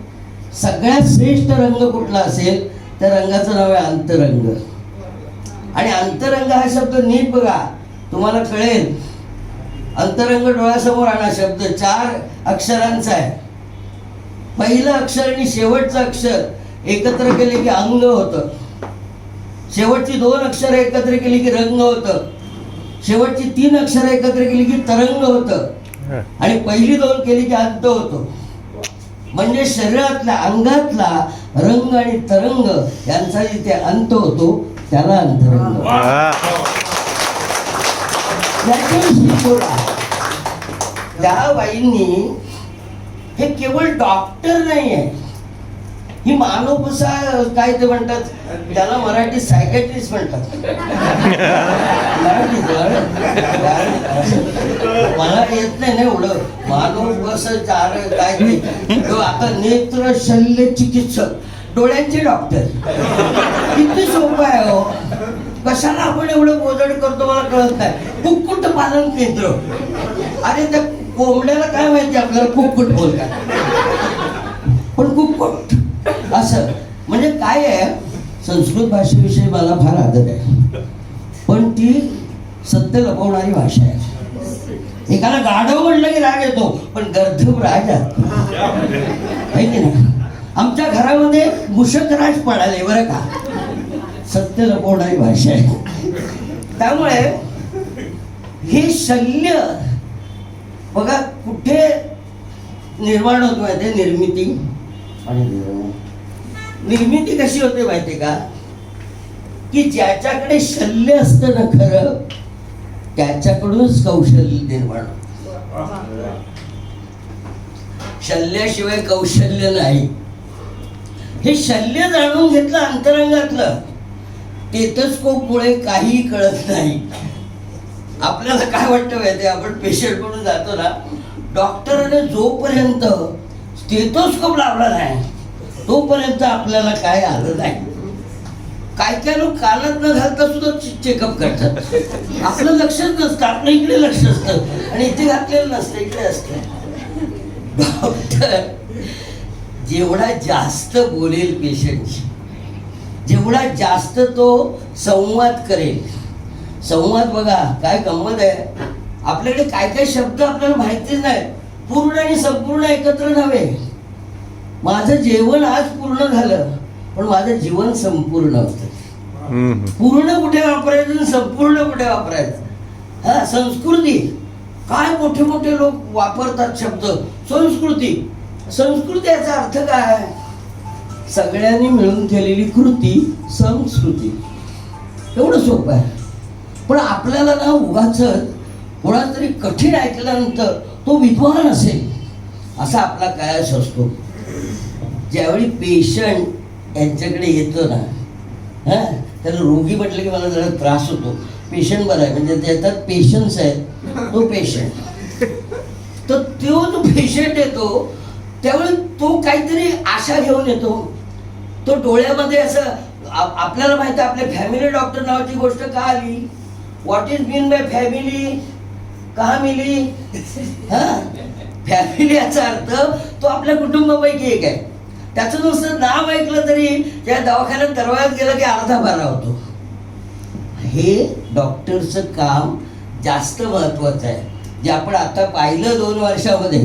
Speaker 5: सगळ्यात श्रेष्ठ रंग कुठला असेल त्या रंगाचं नाव आहे अंतरंग. आणि अंतरंग हा शब्द नीट बघा, तुम्हाला कळेल. अंतरंग डोळ्यासमोर आणा. शब्द 4 अक्षरांचा आहे. पहिलं अक्षर आणि शेवटचं अक्षर एकत्र केले की अंग होतं. शेवटची 2 अक्षर एकत्र केली की रंग होतं. शेवटची 3 अक्षर एकत्र केली की तरंग होतं. आणि पहिली 2 केली की अंत होतो. म्हणजे शरीरातला, अंगातला रंग आणि तरंग यांचा जिथे अंत होतो त्याला अंतरंग. त्या बाईंनी, हे केवळ डॉक्टर नाही आहे, ही मानवपुसा काय ते म्हणतात त्याला, मराठी सायकॅट्रिस्ट म्हणतात. मला येत नाही ना एवढं. मानवपुसा काय ते, आता नेत्र शल्य चिकित्सक, डोळ्यांचे डॉक्टर. किती सोपं आहे हो. कशाला आपण एवढं गोजड करतो मला कळत नाही. कुक्कुट पालन केंद्र, अरे त्या कोंबड्याला काय माहिती आपल्याला कुक्कुट बोलतात, पण कुक्कुट असं म्हणजे काय आहे. संस्कृत भाषेविषयी मला फार आदर आहे, पण ती सत्य लपवणारी भाषा आहे. एकाला गाढव म्हणलं की राग येतो, पण गर्धब राजा आहे की नाही. आमच्या घरामध्ये मुशकराज पडाले बरं का. सत्य लपवणारी भाषा आहे. त्यामुळे हे शल्य बघा कुठे निर्माण होत माहिती. निर्मिती आणि निर्मिती कशी होते माहिती का, की ज्याच्याकडे शल्य असतं ना खरं, त्याच्याकडूनच कौशल्य निर्माण होतं. शल्याशिवाय कौशल्य नाही. हे शल्य जाणून घेतलं अंतरंगातलं, टेथोस्कोपमुळे काही कळत नाही. आपल्याला काय वाटतं माहिती, आपण पेशंट म्हणून जातो ना, डॉक्टरने जोपर्यंत स्टेथोस्कोप लावला नाही तोपर्यंत आपल्याला काय आलं नाही. काय लोक कानात न घालता सुद्धा चेकअप करतात. आपलं लक्षच नसतं, आपलं इकडे लक्ष असतं आणि इथे घातलेलं नसतं, इकडे असतं. डॉक्टर जेवढा जास्त बोलेल पेशंटशी, जेवढा जास्त तो संवाद करेल. संवाद बघा काय गंमत आहे, आपल्याकडे काय काय शब्द आपल्याला माहितीच नाही. पूर्ण आणि संपूर्ण एकत्र नव्हे. माझं जेवण आज पूर्ण झालं, पण माझं जीवन संपूर्ण होतं. पूर्ण कुठे वापरायचं आणि संपूर्ण कुठे वापरायचं. हा, संस्कृती काय मोठे मोठे लोक वापरतात शब्द. संस्कृती, संस्कृती याचा अर्थ काय? सगळ्यांनी मिळून केलेली कृती संस्कृती. एवढं सोपं आहे. पण आपल्याला ना उगाच कोणातरी कठीण ऐकल्यानंतर तो विद्वान असेल असा आपला कायच असतो. ज्यावेळी पेशंट यांच्याकडे येतो ना, हां, त्याला रोगी म्हटलं की मला जरा त्रास होतो. पेशंट बरा आहे म्हणजे त्याच्यात पेशन्स आहे, तो पेशंट. तर तो जो पेशंट येतो त्यावेळी तो काहीतरी आशा घेऊन येतो. तो डोळ्यामध्ये असं, आपल्याला माहिती आहे आपल्या फॅमिली डॉक्टर नावाची गोष्ट का आली. What is mean by family, कहा मिली. हां, फॅमिली याचा अर्थ तो आपल्या कुटुंबापैकी एक आहे. त्याचं नुसतं नाव ऐकलं तरी त्या दवाखान्यात दरवाजात गेलं की अर्धा भरा होतो. हे डॉक्टरचं काम जास्त महत्त्वाचं आहे. जे आपण आता पाहिलं 2 वर्षामध्ये,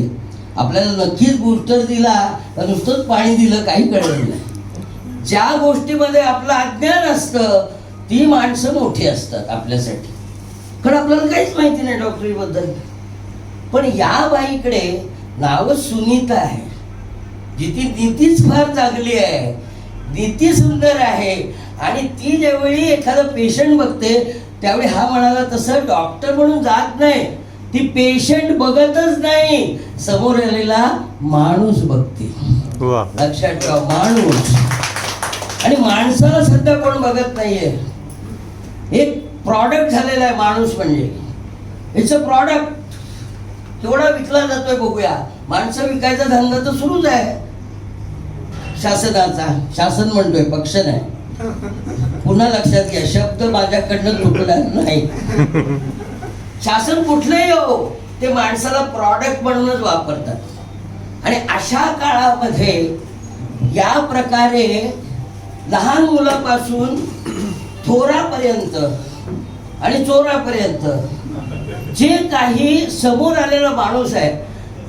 Speaker 5: आपल्याला नक्कीच बूस्टर दिला तर नुसतंच पाणी दिलं काही कळलं नाही. ज्या गोष्टीमध्ये आपलं अज्ञान असतं ती माणसं मोठी असतात आपल्यासाठी, कारण आपल्याला काहीच माहिती नाही डॉक्टरीबद्दल. पण या बाईकडे नाव सुनीता आहे, जिची नीतीच फार चांगली आहे, नीती सुंदर आहे. आणि ती ज्यावेळी एखादा पेशंट बघते त्यावेळी हा म्हणाला तसं डॉक्टर म्हणून जात नाही, ती पेशंट बघतच नाही, समोर आलेला माणूस बघते. लक्षात ठेवा, माणूस. आणि माणसाला सध्या कोण बघत नाहीये. एक प्रॉडक्ट झालेला आहे माणूस, म्हणजे इट्स अ प्रॉडक्ट. केवढा विकला जातोय बघूया. माणसं विकायचा धंदा तर सुरूच आहे शासनाचा. शासन म्हणतोय, पक्ष नाही. पुन्हा लक्षात घ्या, शब्द माझ्याकडनं तुटणार नाही. शासन कुठलंही हो, ते माणसाला प्रॉडक्ट म्हणूनच वापरतात. आणि अशा काळामध्ये या प्रकारे लहान मुलापासून थोरापर्यंत आणि चोरापर्यंत जे काही समोर आलेला माणूस आहे,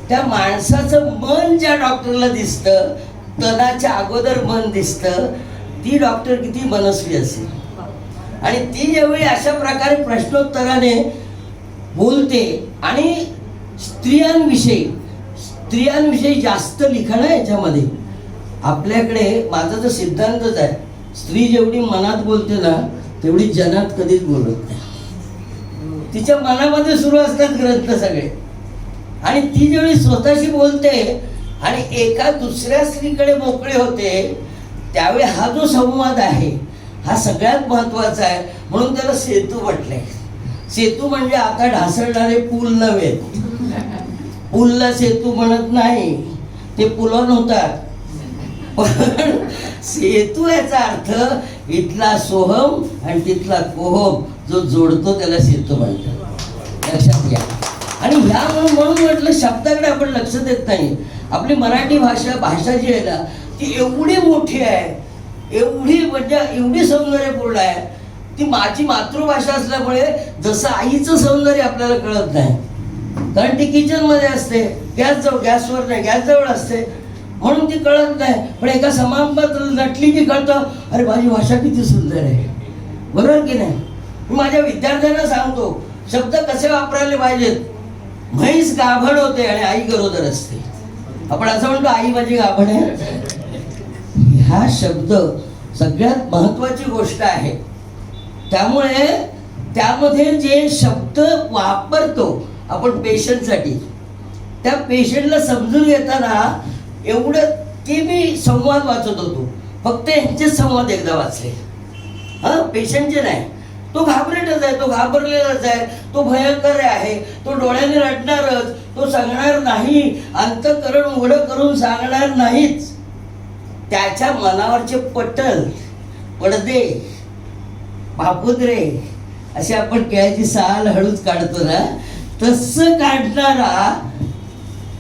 Speaker 5: त्या माणसाचं मन ज्या डॉक्टरला दिसतं, तणाच्या अगोदर मन दिसतं, ती डॉक्टर किती मनस्वी असेल. आणि ती ज्यावेळी अशा प्रकारे प्रश्नोत्तराने बोलते आणि स्त्रियांविषयी जास्त लिखाण आहे याच्यामध्ये. आपल्याकडे माझा तर सिद्धांतच आहे, स्त्री जेवढी मनात बोलते ना तेवढी जनात कधीच बोलत नाही. तिच्या मनामध्ये सुरू असतात ग्रंथ सगळे. आणि ती जेवढी स्वतःशी बोलते आणि एका दुसऱ्या स्त्रीकडे मोकळे होते, त्यावेळी हा जो संवाद आहे हा सगळ्यात महत्वाचा आहे. म्हणून त्याला सेतू म्हटलंय. सेतू म्हणजे आता ढासळणारे पूल नव्हे. पूलला सेतू म्हणत नाही, ते पुलन होतात. पण सेतू याचा अर्थ इथला सोहम आणि तिथला कोहम जो जोडतो त्याला सेतू म्हणतात. लक्षात घ्या. आणि ह्या म्हणून म्हटलं, शब्दाकडे आपण लक्ष देत नाही. आपली मराठी भाषा जी आहे ना ती एवढी मोठी आहे, एवढी सौंदर्यपूर्ण आहे. ती माझी मातृभाषा असल्यामुळे जसं आईचं सौंदर्य आपल्याला कळत नाही, कारण ती किचनमध्ये असते, गॅसवर नाही, गॅस जवळ असते, म्हणून ती कळत नाही. पण एका समारंभात नटली की कळतं, अरे माझी भाषा किती सुंदर आहे. बरोबर की नाही? मी माझ्या विद्यार्थ्यांना सांगतो शब्द कसे वापरायला पाहिजेत. म्हैस गाभण होते आणि आई गरोदर असते. आपण असं म्हणतो आई माझी गाभण आहे. हा शब्द सगळ्यात महत्वाची गोष्ट आहे. त्यामुळे त्यामध्ये जे शब्द वापरतो आपण पेशंटसाठी, त्या पेशंटला समजून घेताना एवढं की मी संवाद वाचत होतो, फक्त यांचे संवाद एकदा वाचले, पेशंटचे नाही. तो घाबरेटच आहे, तो घाबरलेलाच आहे, तो भयंकर आहे, तो डोळ्याने रडणारच, तो सांगणार नाही, अंतःकरण उघडं करून सांगणार नाहीच. त्याच्या मनावरचे पडदे, पापुद्रे असे आपण केळ्याची साल हळूच काढतो ना, तसं काढणारा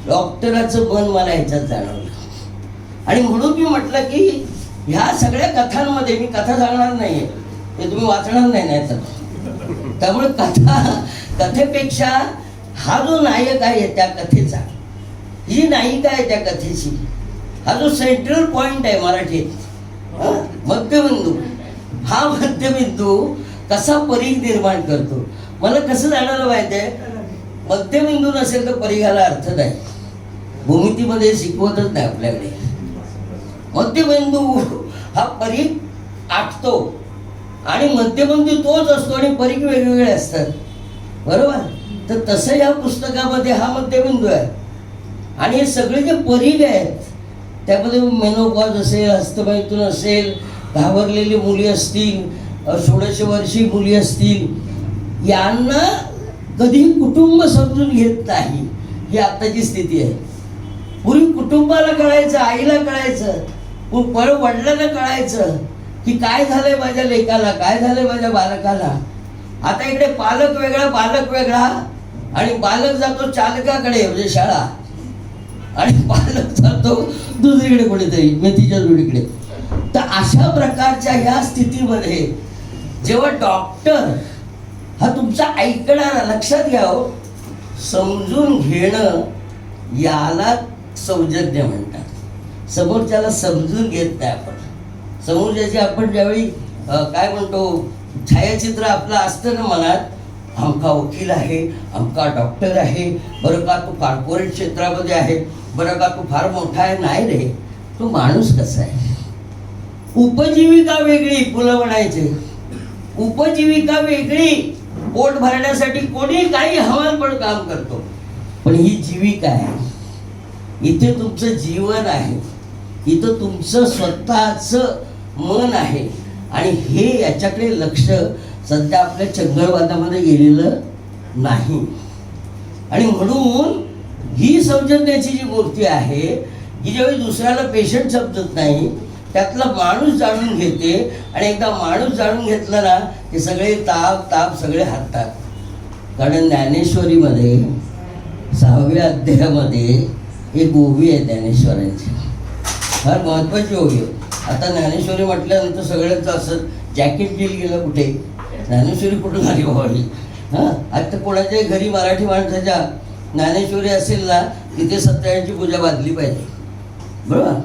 Speaker 5: डॉक्टराचं मन मला ह्याच्यात जाणवलं. आणि म्हणून मी म्हटलं की ह्या सगळ्या कथांमध्ये, मी कथा सांगणार नाहीये, ते तुम्ही वाचणार नाही तर. त्यामुळे कथेपेक्षा हा जो नायक आहे त्या कथेचा, ही नायिका आहे त्या कथेची, हा जो सेंट्रल पॉइंट आहे मराठीत, मध्यबिंदू, हा मध्यबिंदू कसा परीघ निर्माण करतो. मला कसं जाणायला माहिती आहे, मध्यबिंदू नसेल तर परीघाला अर्थ नाही. भूमितीमध्ये शिकवतच नाही आपल्याकडे. मध्यबिंदू हा परीघ आटतो आणि मध्यबिंदू तोच असतो आणि परीघ वेगवेगळे असतात. बरोबर? तर तसं या पुस्तकामध्ये हा मध्यबिंदू आहे. आणि हे सगळे जे परीघ आहेत त्यामध्ये मेनोपॉज असेल, हस्तमैथून असेल, घाबरलेली मुली असतील, 16 वर्षीय मुली असतील, यांना कधी कुटुंब समजून घेत नाही, ही आताची स्थिती आहे. पूर्वी कुटुंबाला कळायचं, आईला कळायचं, वडिलांना कळायचं की काय झालंय माझ्या लेकाला, काय झालंय माझ्या बालकाला. आता इकडे पालक वेगळा, बालक वेगळा, आणि बालक जातो चालकाकडे म्हणजे शाळा, आणि पालक जातो दुसरीकडे कुठेतरी मेथीच्या जोडीकडे. तर अशा प्रकारच्या ह्या स्थितीमध्ये जेव्हा डॉक्टर हा तुमचा ऐकणारा, लक्षात घ्या हो, समजून घेणं याला सौजन्य म्हणतात. समोरच्याला समजून घेत नाही आपण. समोरच्याची आपण ज्यावेळी काय म्हणतो, छायाचित्र आपलं असतं ना मनात, आमका वकील आहे, आमका डॉक्टर आहे, बरं का तो कॉर्पोरेट क्षेत्रामध्ये आहे, बरं का तो फार मोठा आहे. नाही रे, तो माणूस कसा आहे. उपजीविका वेगळी, मुलं म्हणायचे, उपजीविका वेगळी. पोट भरण्यासाठी कोणी काही हवालपण काम करतो, पण ही जीविका आहे. इथे तुमचं जीवन आहे, इथं तुमचं स्वतःचं मन आहे. आणि हे याच्याकडे लक्ष सध्या आपल्या चंगळवादामध्ये गेलेलं नाही. आणि म्हणून ही सौजन्याची जी मूर्ती आहे, ही ज्यावेळी दुसऱ्याला पेशंट समजत नाही, त्यातला माणूस जाणून घेते. आणि एकदा माणूस जाणून घेतला ना, ते सगळे ताप सगळे हरतात. कारण ज्ञानेश्वरीमध्ये 6व्या अध्यायामध्ये एक ओवी आहे ज्ञानेश्वरांची, फार महत्वाची ओवी आहे. आता ज्ञानेश्वरी म्हटल्यानंतर सगळ्यांचं असं जॅकेट डील गेलं कुठे, ज्ञानेश्वरी कुठून आली व्हावी. हां, आता कोणाच्याही घरी मराठी माणसाच्या ज्ञानेश्वरी असेल ना, तिथे सत्यनारायणची पूजा बांधली पाहिजे, बरोबर.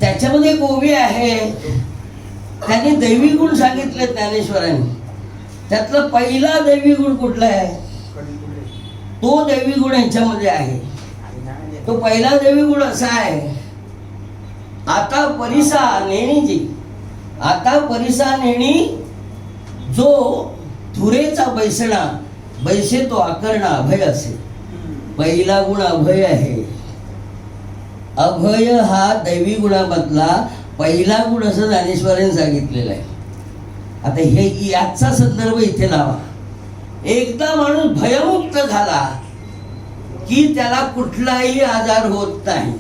Speaker 5: त्याच्यामध्ये एक ओवी आहे, त्यांनी दैवी गुण सांगितले ज्ञानेश्वरांनी. त्यातला पहिला दैवी गुण कुठला आहे, तो दैवी गुण यांच्यामध्ये आहे. तो पहिला दैवी गुण असा आहे, आता परिसा नेणीजी, आता परिसा नेणी, जो धुरेचा बैसणा, बैसे तो आकरणा अभय असे. पहिला गुण अभय आहे. अभय हा दैवी गुणामधला पहिला गुण असं ज्ञानेश्वरांनी सांगितलेलं आहे. आता हे याचा संदर्भ इथे लावा. एकदा माणूस भयमुक्त झाला की त्याला कुठलाही आजार होत नाही.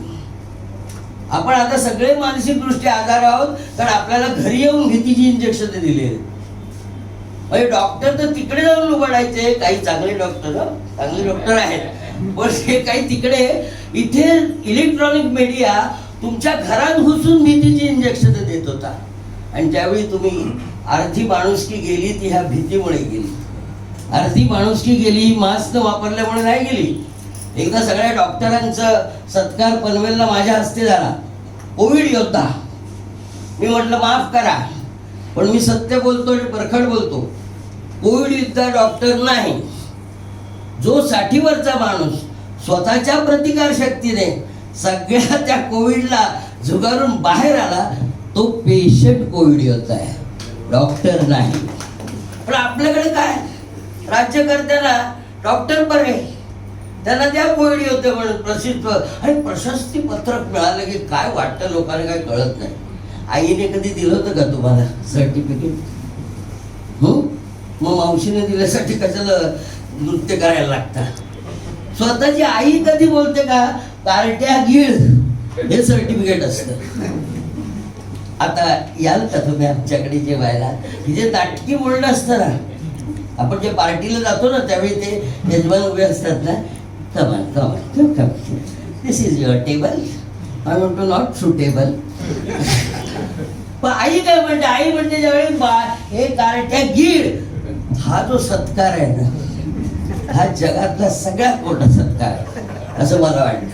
Speaker 5: आपण आता सगळे मानसिक दृष्ट्या आजार आहोत, कारण आपल्याला घरी येऊन भीतीची इंजेक्शन दिले. म्हणजे डॉक्टर तर तिकडे जाऊन उघडायचे, काही चांगले डॉक्टर आहेत, पण हे काही तिकडे. इथे इलेक्ट्रॉनिक मीडिया तुमच्या घरात घुसून भीतीची इंजेक्शन देत होता. आणि त्यावेळी तुम्ही अर्धी माणुसकी गेली ती ह्या भीतीमुळे गेली. अर्धी माणुसकी गेली मास्क न वापरल्यामुळे नाही गेली. एकदा सगळ्या डॉक्टरांचं सत्कार पनवेलला माझ्या हस्ते झाला, कोविड योद्धा. मी म्हटलं माफ करा, पण मी सत्य बोलतो आणि परखड बोलतो. कोविड योद्धा डॉक्टर नाही. जो 60वरचा माणूस स्वतःच्या प्रतिकार शक्तीने सगळ्या त्या कोविडला झुगारून बाहेर आला, तो पेशंट कोविड योद्धा आहे, डॉक्टर नाही. पण आपल्याकडे काय, राज्यकर्त्यांना डॉक्टर बरे, त्यांना त्या कोविड योद्धे म्हणून प्रसिद्ध आणि प्रशस्ती पत्रक मिळालं की काय वाटतं लोकांना, काय कळत नाही. आईने कधी दिलं होतं का तुम्हाला सर्टिफिकेट? मग मावशीने दिल्यासाठी कशाला नृत्य करायला लागतं? स्वतःची आई कधी बोलते का, कार्ट्या गिळ हे सर्टिफिकेट असतं. आता याल का तुम्ही आमच्याकडे जेवायला? जे नाटकी बोलणं असतं ना, आपण जे पार्टीला जातो ना, त्यावेळी ते यजमान उभे असतात ना, come on this is your table, I want to not suitable. पण आई काय म्हणते, आई म्हणते ज्यावेळी हे कार्ट्या गिळ, हा जो सत्कार आहे ना, हा जगातला सगळ्यात मोठा सत्कार आहे असं मला वाटतं.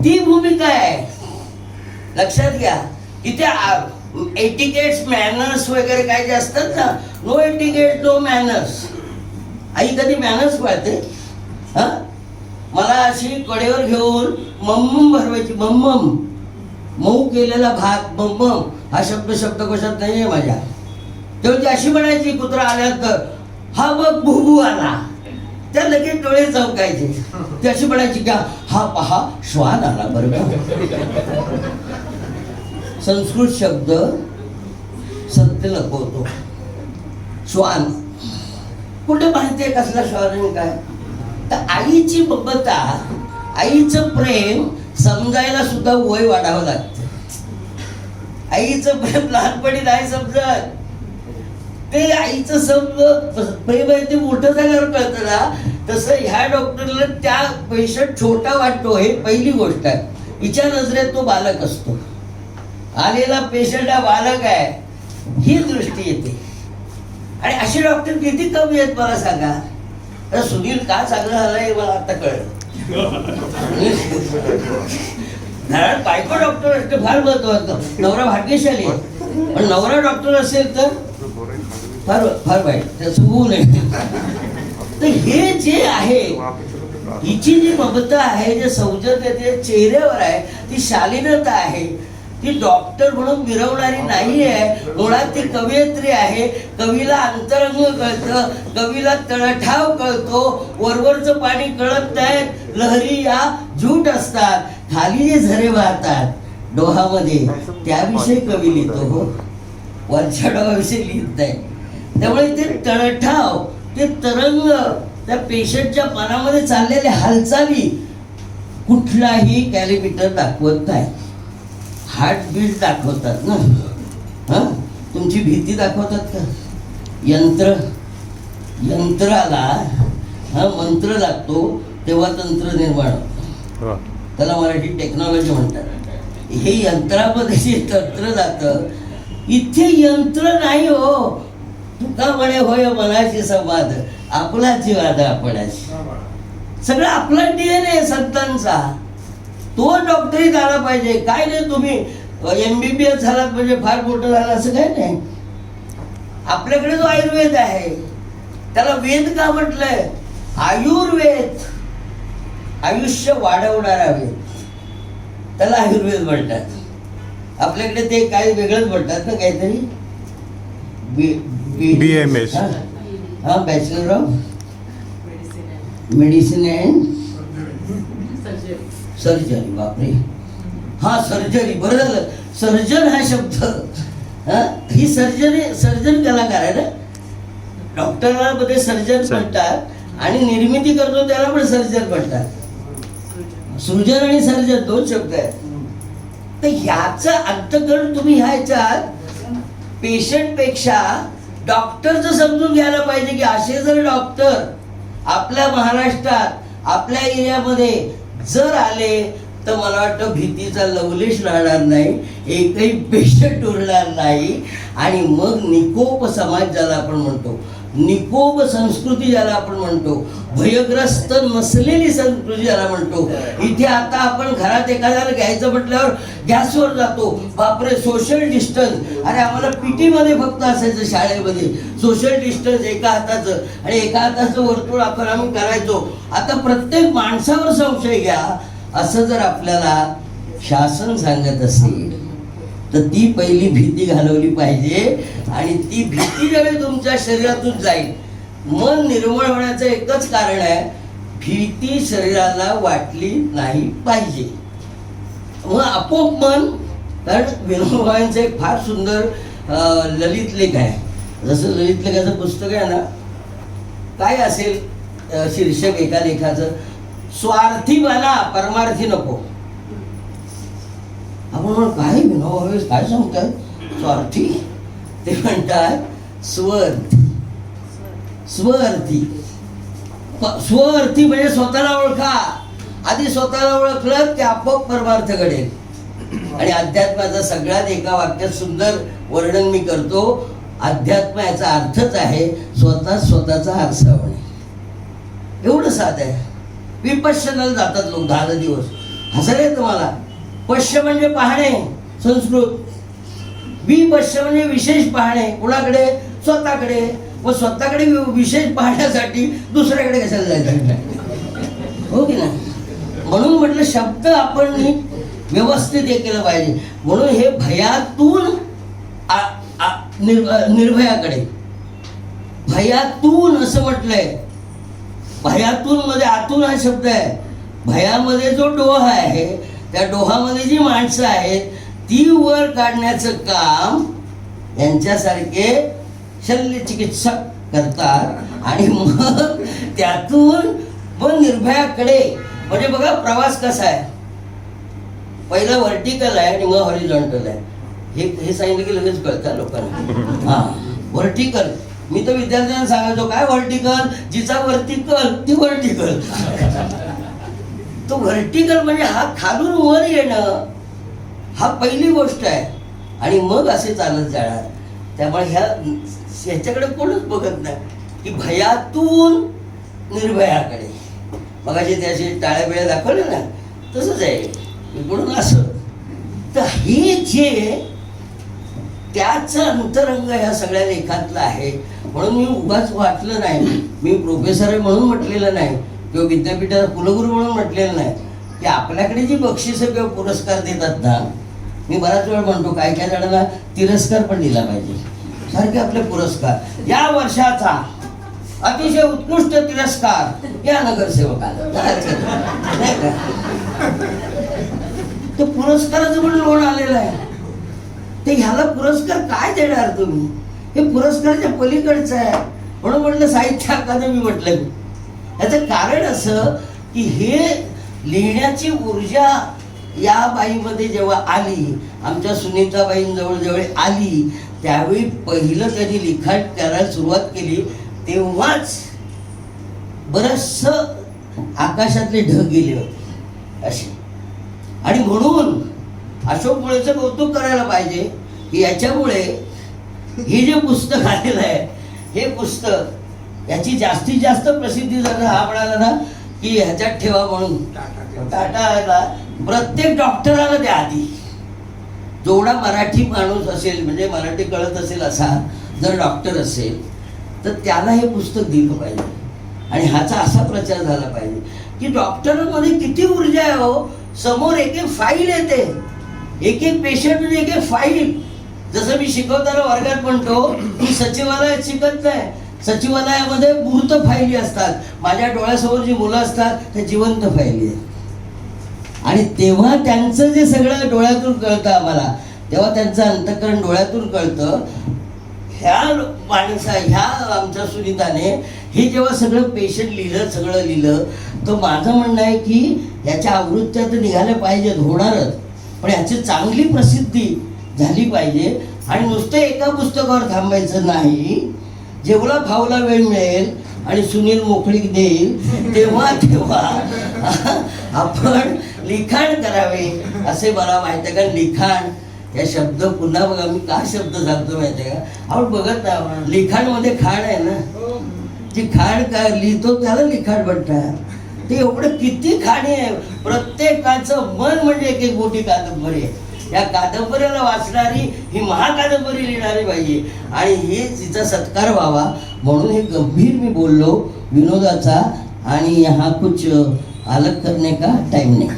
Speaker 5: ती भूमिका आहे, लक्षात घ्या. इथे एटिकेट्स, मॅनर्स वगैरे काय जे असतात ना, नो एटिकेट नो मॅनर्स. आई कधी मॅनर्स पाळते? हा, मला अशी कडेवर घेऊन मम्मम भरवायची. मम्मम, मऊ केलेला भात, मम्मम हा शब्द शब्दकोशात नाही आहे माझ्या. तेव्हा ती अशी म्हणायची कुत्रा आल्यानंतर, हा बघ भुबू आला, त्या लगेच डोळे चौकायचे. ती अशी म्हणायची का, हा पहा श्वान आला. बरं का, संस्कृत शब्द सत्य लपवतो. श्वान कुठे माहितीये कसला श्वान आहे काय? तर आईची ममता, आईचं प्रेम समजायला सुद्धा वय वाढावं लागतं. आईचं प्रेम लहानपणी नाही समजत. ते आईचं समज प्रेम आहे ते मोठं झाल्यावर कळतं ना. तसं ह्या डॉक्टरला त्या पेशंट छोटा वाटतो, हे पहिली गोष्ट आहे. हिच्या नजरेत तो बालक असतो. आलेला पेशंट हा बालक आहे. ही दृष्टी येते. आणि असे डॉक्टर किती कमी आहेत मला सांगा. तर सुनील का चांगलं झालं हे मला आता कळलं. कारण बायको डॉक्टर असणं फार महत्वाचं. नवरा भाग्यशाली आहे, पण नवरा डॉक्टर असेल तर फार फार वाईट, त्याचं होऊ नये. तर हे जे आहे, हिची जी ममता आहे, जे सौजन्य चेहऱ्यावर आहे, ती शालीनता आहे, ती डॉक्टर म्हणून मिरवणारी नाही आहे. मुळात ती कवयित्री आहे. कवीला अंतरंग कळतं, कवीला तळठाव कळतो. वरवरचं पाणी कळत नाही. लहरी या झूट असतात, खाली जे झरे वाहतात डोहामध्ये, त्याविषयी कवी लिहितो. हो, वरच्या डोहाविषयी लिहित नाही. त्यामुळे ते तळठाव, ते तरंग, त्या पेशंटच्या मनामध्ये चाललेल्या हालचाली कुठलाही कॅलिमीटर दाखवत नाही. हार्टबीट दाखवतात ना. हा, तुमची भीती दाखवतात का? यंत्राला हा मंत्र लागतो तेव्हा तंत्र निर्माण होतं. त्याला मराठी टेक्नॉलॉजी म्हणतात. हे यंत्रामध्ये जे तंत्र जातं, इथे यंत्र नाही हो. तुका म्हणे होय मनाशी संवाद, आपला जीवाद आपणाशी. सगळं आपला DNA संतांचा. तो डॉक्टरीत आला पाहिजे. काय नाही तुम्ही MBBS झालात म्हणजे फार मोठं झालं असं काय नाही. आपल्याकडे जो आयुर्वेद आहे, त्याला वेद का म्हटलंय? आयुर्वेद, आयुष्य वाढवणारा वेद, त्याला आयुर्वेद म्हणतात. आपल्याकडे ते काही वेगळंच म्हणतात ना, काहीतरी
Speaker 6: BMS.
Speaker 5: हा, bachelor of medicine and surgery. बापरे, हा सर्जरी, बरं झालं. सर्जन हा शब्द, ही सर्जरी, सर्जन कलाकार आहे ना. डॉक्टरला मध्ये सर्जन म्हणतात आणि निर्मिती करतो त्याला पण सर्जन म्हणतात. सृजन आणि सर्जन दोन शब्द आहेत. तर ह्याचं अंतकरण तुम्ही ह्याच्यात पेशंट पेक्षा डॉक्टरचं समजून घ्यायला पाहिजे की असे जर डॉक्टर आपल्या महाराष्ट्रात, आपल्या एरियामध्ये जर आले तर मला वाटतं भीतीचा लवलेश राहणार नाही, एकही पेशंट उरणार नाही. आणि मग निकोप समाज ज्याला आपण म्हणतो, निकोप संस्कृती ज्याला आपण म्हणतो, भयग्रस्त नसलेली संस्कृती ज्याला म्हणतो. इथे आता आपण घरात एखाद्याला घ्यायचं म्हटल्यावर गॅसवर जातो. बापरे, सोशल डिस्टन्स. अरे आम्हाला PT मध्ये फक्त असायचं शाळेमध्ये सोशल डिस्टन्स, एका हाताचं, आणि एका हाताचं वर्तुळ आपण आम्ही करायचो. आता प्रत्येक माणसावर संशय घ्या असं जर आपल्याला शासन सांगत असेल तर ती पहिली भीती घालवली पाहिजे. आणि ती भीती ज्यावेळी तुमच्या शरीरातून जाईल, मन निर्मळ होण्याचं एकच कारण आहे, भीती शरीराला वाटली नाही पाहिजे. मग आपोआप मन, कारण विनोबांचं एक फार सुंदर ललित लेख आहे. जसं ललित लेखाचं पुस्तक आहे ना, काय असेल शीर्षक एका लेखाचं, स्वार्थी बना परमार्थी नको. आपण म्हणून काय विनोबा काय सांगतात, स्वार्थी? ते म्हणतात स्वार्थी. स्वार्थी, स्वार्थी म्हणजे स्वतःला ओळखा. आधी स्वतःला ओळखलं की आपोआप परमार्थ घडेल. आणि अध्यात्माचा सगळ्यात एका वाक्यात सुंदर वर्णन मी करतो. अध्यात्म याचा अर्थच आहे स्वतःचा आरसा होणे. एवढं साधं आहे. विपश्यनाला जातात लोक 10 दिवस. हसायला येतं मला. पश्य म्हणजे पाहणे संस्कृत, विपश्य म्हणजे विशेष पाहणे. कुणाकडे? स्वतःकडे. व स्वतःकडे विशेष पाहण्यासाठी दुसऱ्याकडे कशाला जायचं? हो की नाही? म्हणून म्हटलं शब्द आपण व्यवस्थित हे केलं पाहिजे. म्हणून हे भयातून निर्भयाकडे, भयातून असं म्हटलंय. भयातून मध्ये आतून हा शब्द आहे. भयामध्ये जो डोहा आहे, त्या डोहामध्ये जी माणसं आहेत ती वर काढण्याचं काम यांच्यासारखे शल्य चिकित्सक करतात. आणि मग त्यातून मग निर्भयाकडे. म्हणजे बघा प्रवास कसा आहे, पहिला व्हर्टिकल आहे आणि मग हॉरिझॉन्टल आहे. हे सांगितलं की लगेच कळतं लोकांना. हा, व्हर्टिकल. मी तर विद्यार्थ्यांना सांगायचो, काय व्हर्टिकल? जिचा व्हर्टिकल ती व्हर्टिकल. तो व्हर्टिकल म्हणजे हा खालून वर येणं, हा पहिली गोष्ट आहे. आणि मग असे चालत जाणार. त्यामुळे ह्याच्याकडे कोणच बघत नाही की भयातून निर्भयाकडे. मगाशी ते असे टाळ्या बिळ्या दाखवले ना, तसंच आहे इकडून असं. तर हे जे त्याच अंतरंग ह्या सगळ्या लेखातलं आहे. म्हणून मी उगाच वाटलं नाही, मी प्रोफेसर आहे म्हणून म्हटलेलं नाही किंवा विद्यापीठाचा कुलगुरू म्हणून म्हटलेलं नाही की आपल्याकडे जी बक्षिसं किंवा पुरस्कार देतात ना, मी बराच वेळ म्हणतो काही काही जणांना तिरस्कार पण दिला पाहिजे. सारखे आपले पुरस्कार, या वर्षाचा अतिशय उत्कृष्ट तिरस्कार या नगरसेवकाला, नाही का? ते पुरस्काराचं पण लोण आलेलं आहे. ते ह्याला पुरस्कार काय देणार तुम्ही? हे पुरस्काराच्या पलीकडचं आहे. म्हणून म्हटलं साहित्य अकादमी म्हटलं मी. याचं कारण असं की हे लिहिण्याची ऊर्जा या बाईमध्ये जेव्हा आली, आमच्या सुनीताबाईंजवळ जवळ आली, त्यावेळी पहिलं त्यांनी लिखाण करायला सुरुवात केली तेव्हाच बरचसं आकाशातले ढग गेले होते असे. आणि म्हणून अशोक मुळेचं कौतुक करायला पाहिजे की याच्यामुळे हे जे पुस्तक आलेलं आहे, हे पुस्तक याची जास्तीत जास्त प्रसिद्धी झाली. हा म्हणाला ना की ह्याच्यात ठेवा म्हणून, टाटाला प्रत्येक डॉक्टराला द्या आधी. जेवढा मराठी माणूस असेल, म्हणजे मराठी कळत असेल असा जर डॉक्टर असेल तर त्याला हे पुस्तक दिलं पाहिजे. आणि ह्याचा असा प्रचार झाला पाहिजे की डॉक्टरांमध्ये किती ऊर्जा आहे हो. समोर एक एक फाईल येते, एक एक पेशंट म्हणजे एक एक फाईल. जसं मी शिकवताना वर्गात म्हणतो की सचिवालयात शिकत नाही, सचिवालयामध्ये मूर्त फायली असतात. माझ्या डोळ्यासमोर जी मुलं असतात त्या जिवंत फायली आहेत. आणि तेव्हा त्यांचं जे सगळं डोळ्यातून कळतं आम्हाला, तेव्हा त्यांचं अंतःकरण डोळ्यातून कळतं. ह्या ह्या आमच्या सुनीताने हे जेव्हा सगळं पेशंट लिहिलं, सगळं लिहिलं, तर माझं म्हणणं आहे की याच्या आवृत्त्या तर निघाल्या पाहिजेत, होणारच, पण याची चांगली प्रसिद्धी झाली पाहिजे. आणि नुसतं एका पुस्तकावर थांबायचं नाही. जेवढा फावला वेळ मिळेल आणि सुनील मोकळीक देईल तेव्हा तेव्हा आपण लिखाण करावे असे मला माहिती आहे. कारण लिखाण या शब्द पुन्हा बघा मी का शब्द सांगतो माहिती आहे का, आपण बघत नाही. लिखाणमध्ये खाण आहे ना, जी खाण काय लिहितो त्याला लिखाण म्हणतात. ते एवढं किती खाणी आहे. प्रत्येकाचं मन म्हणजे एक एक मोठी कादंबरी आहे. या कादंबरीला वाचणारी ही महाकादंबरी लिहिणारी पाहिजे आणि हे तिचा सत्कार व्हावा म्हणून हे गंभीर मी बोललो विनोदाचा. आणि हा कुछ अलग करने का टाइम नहीं.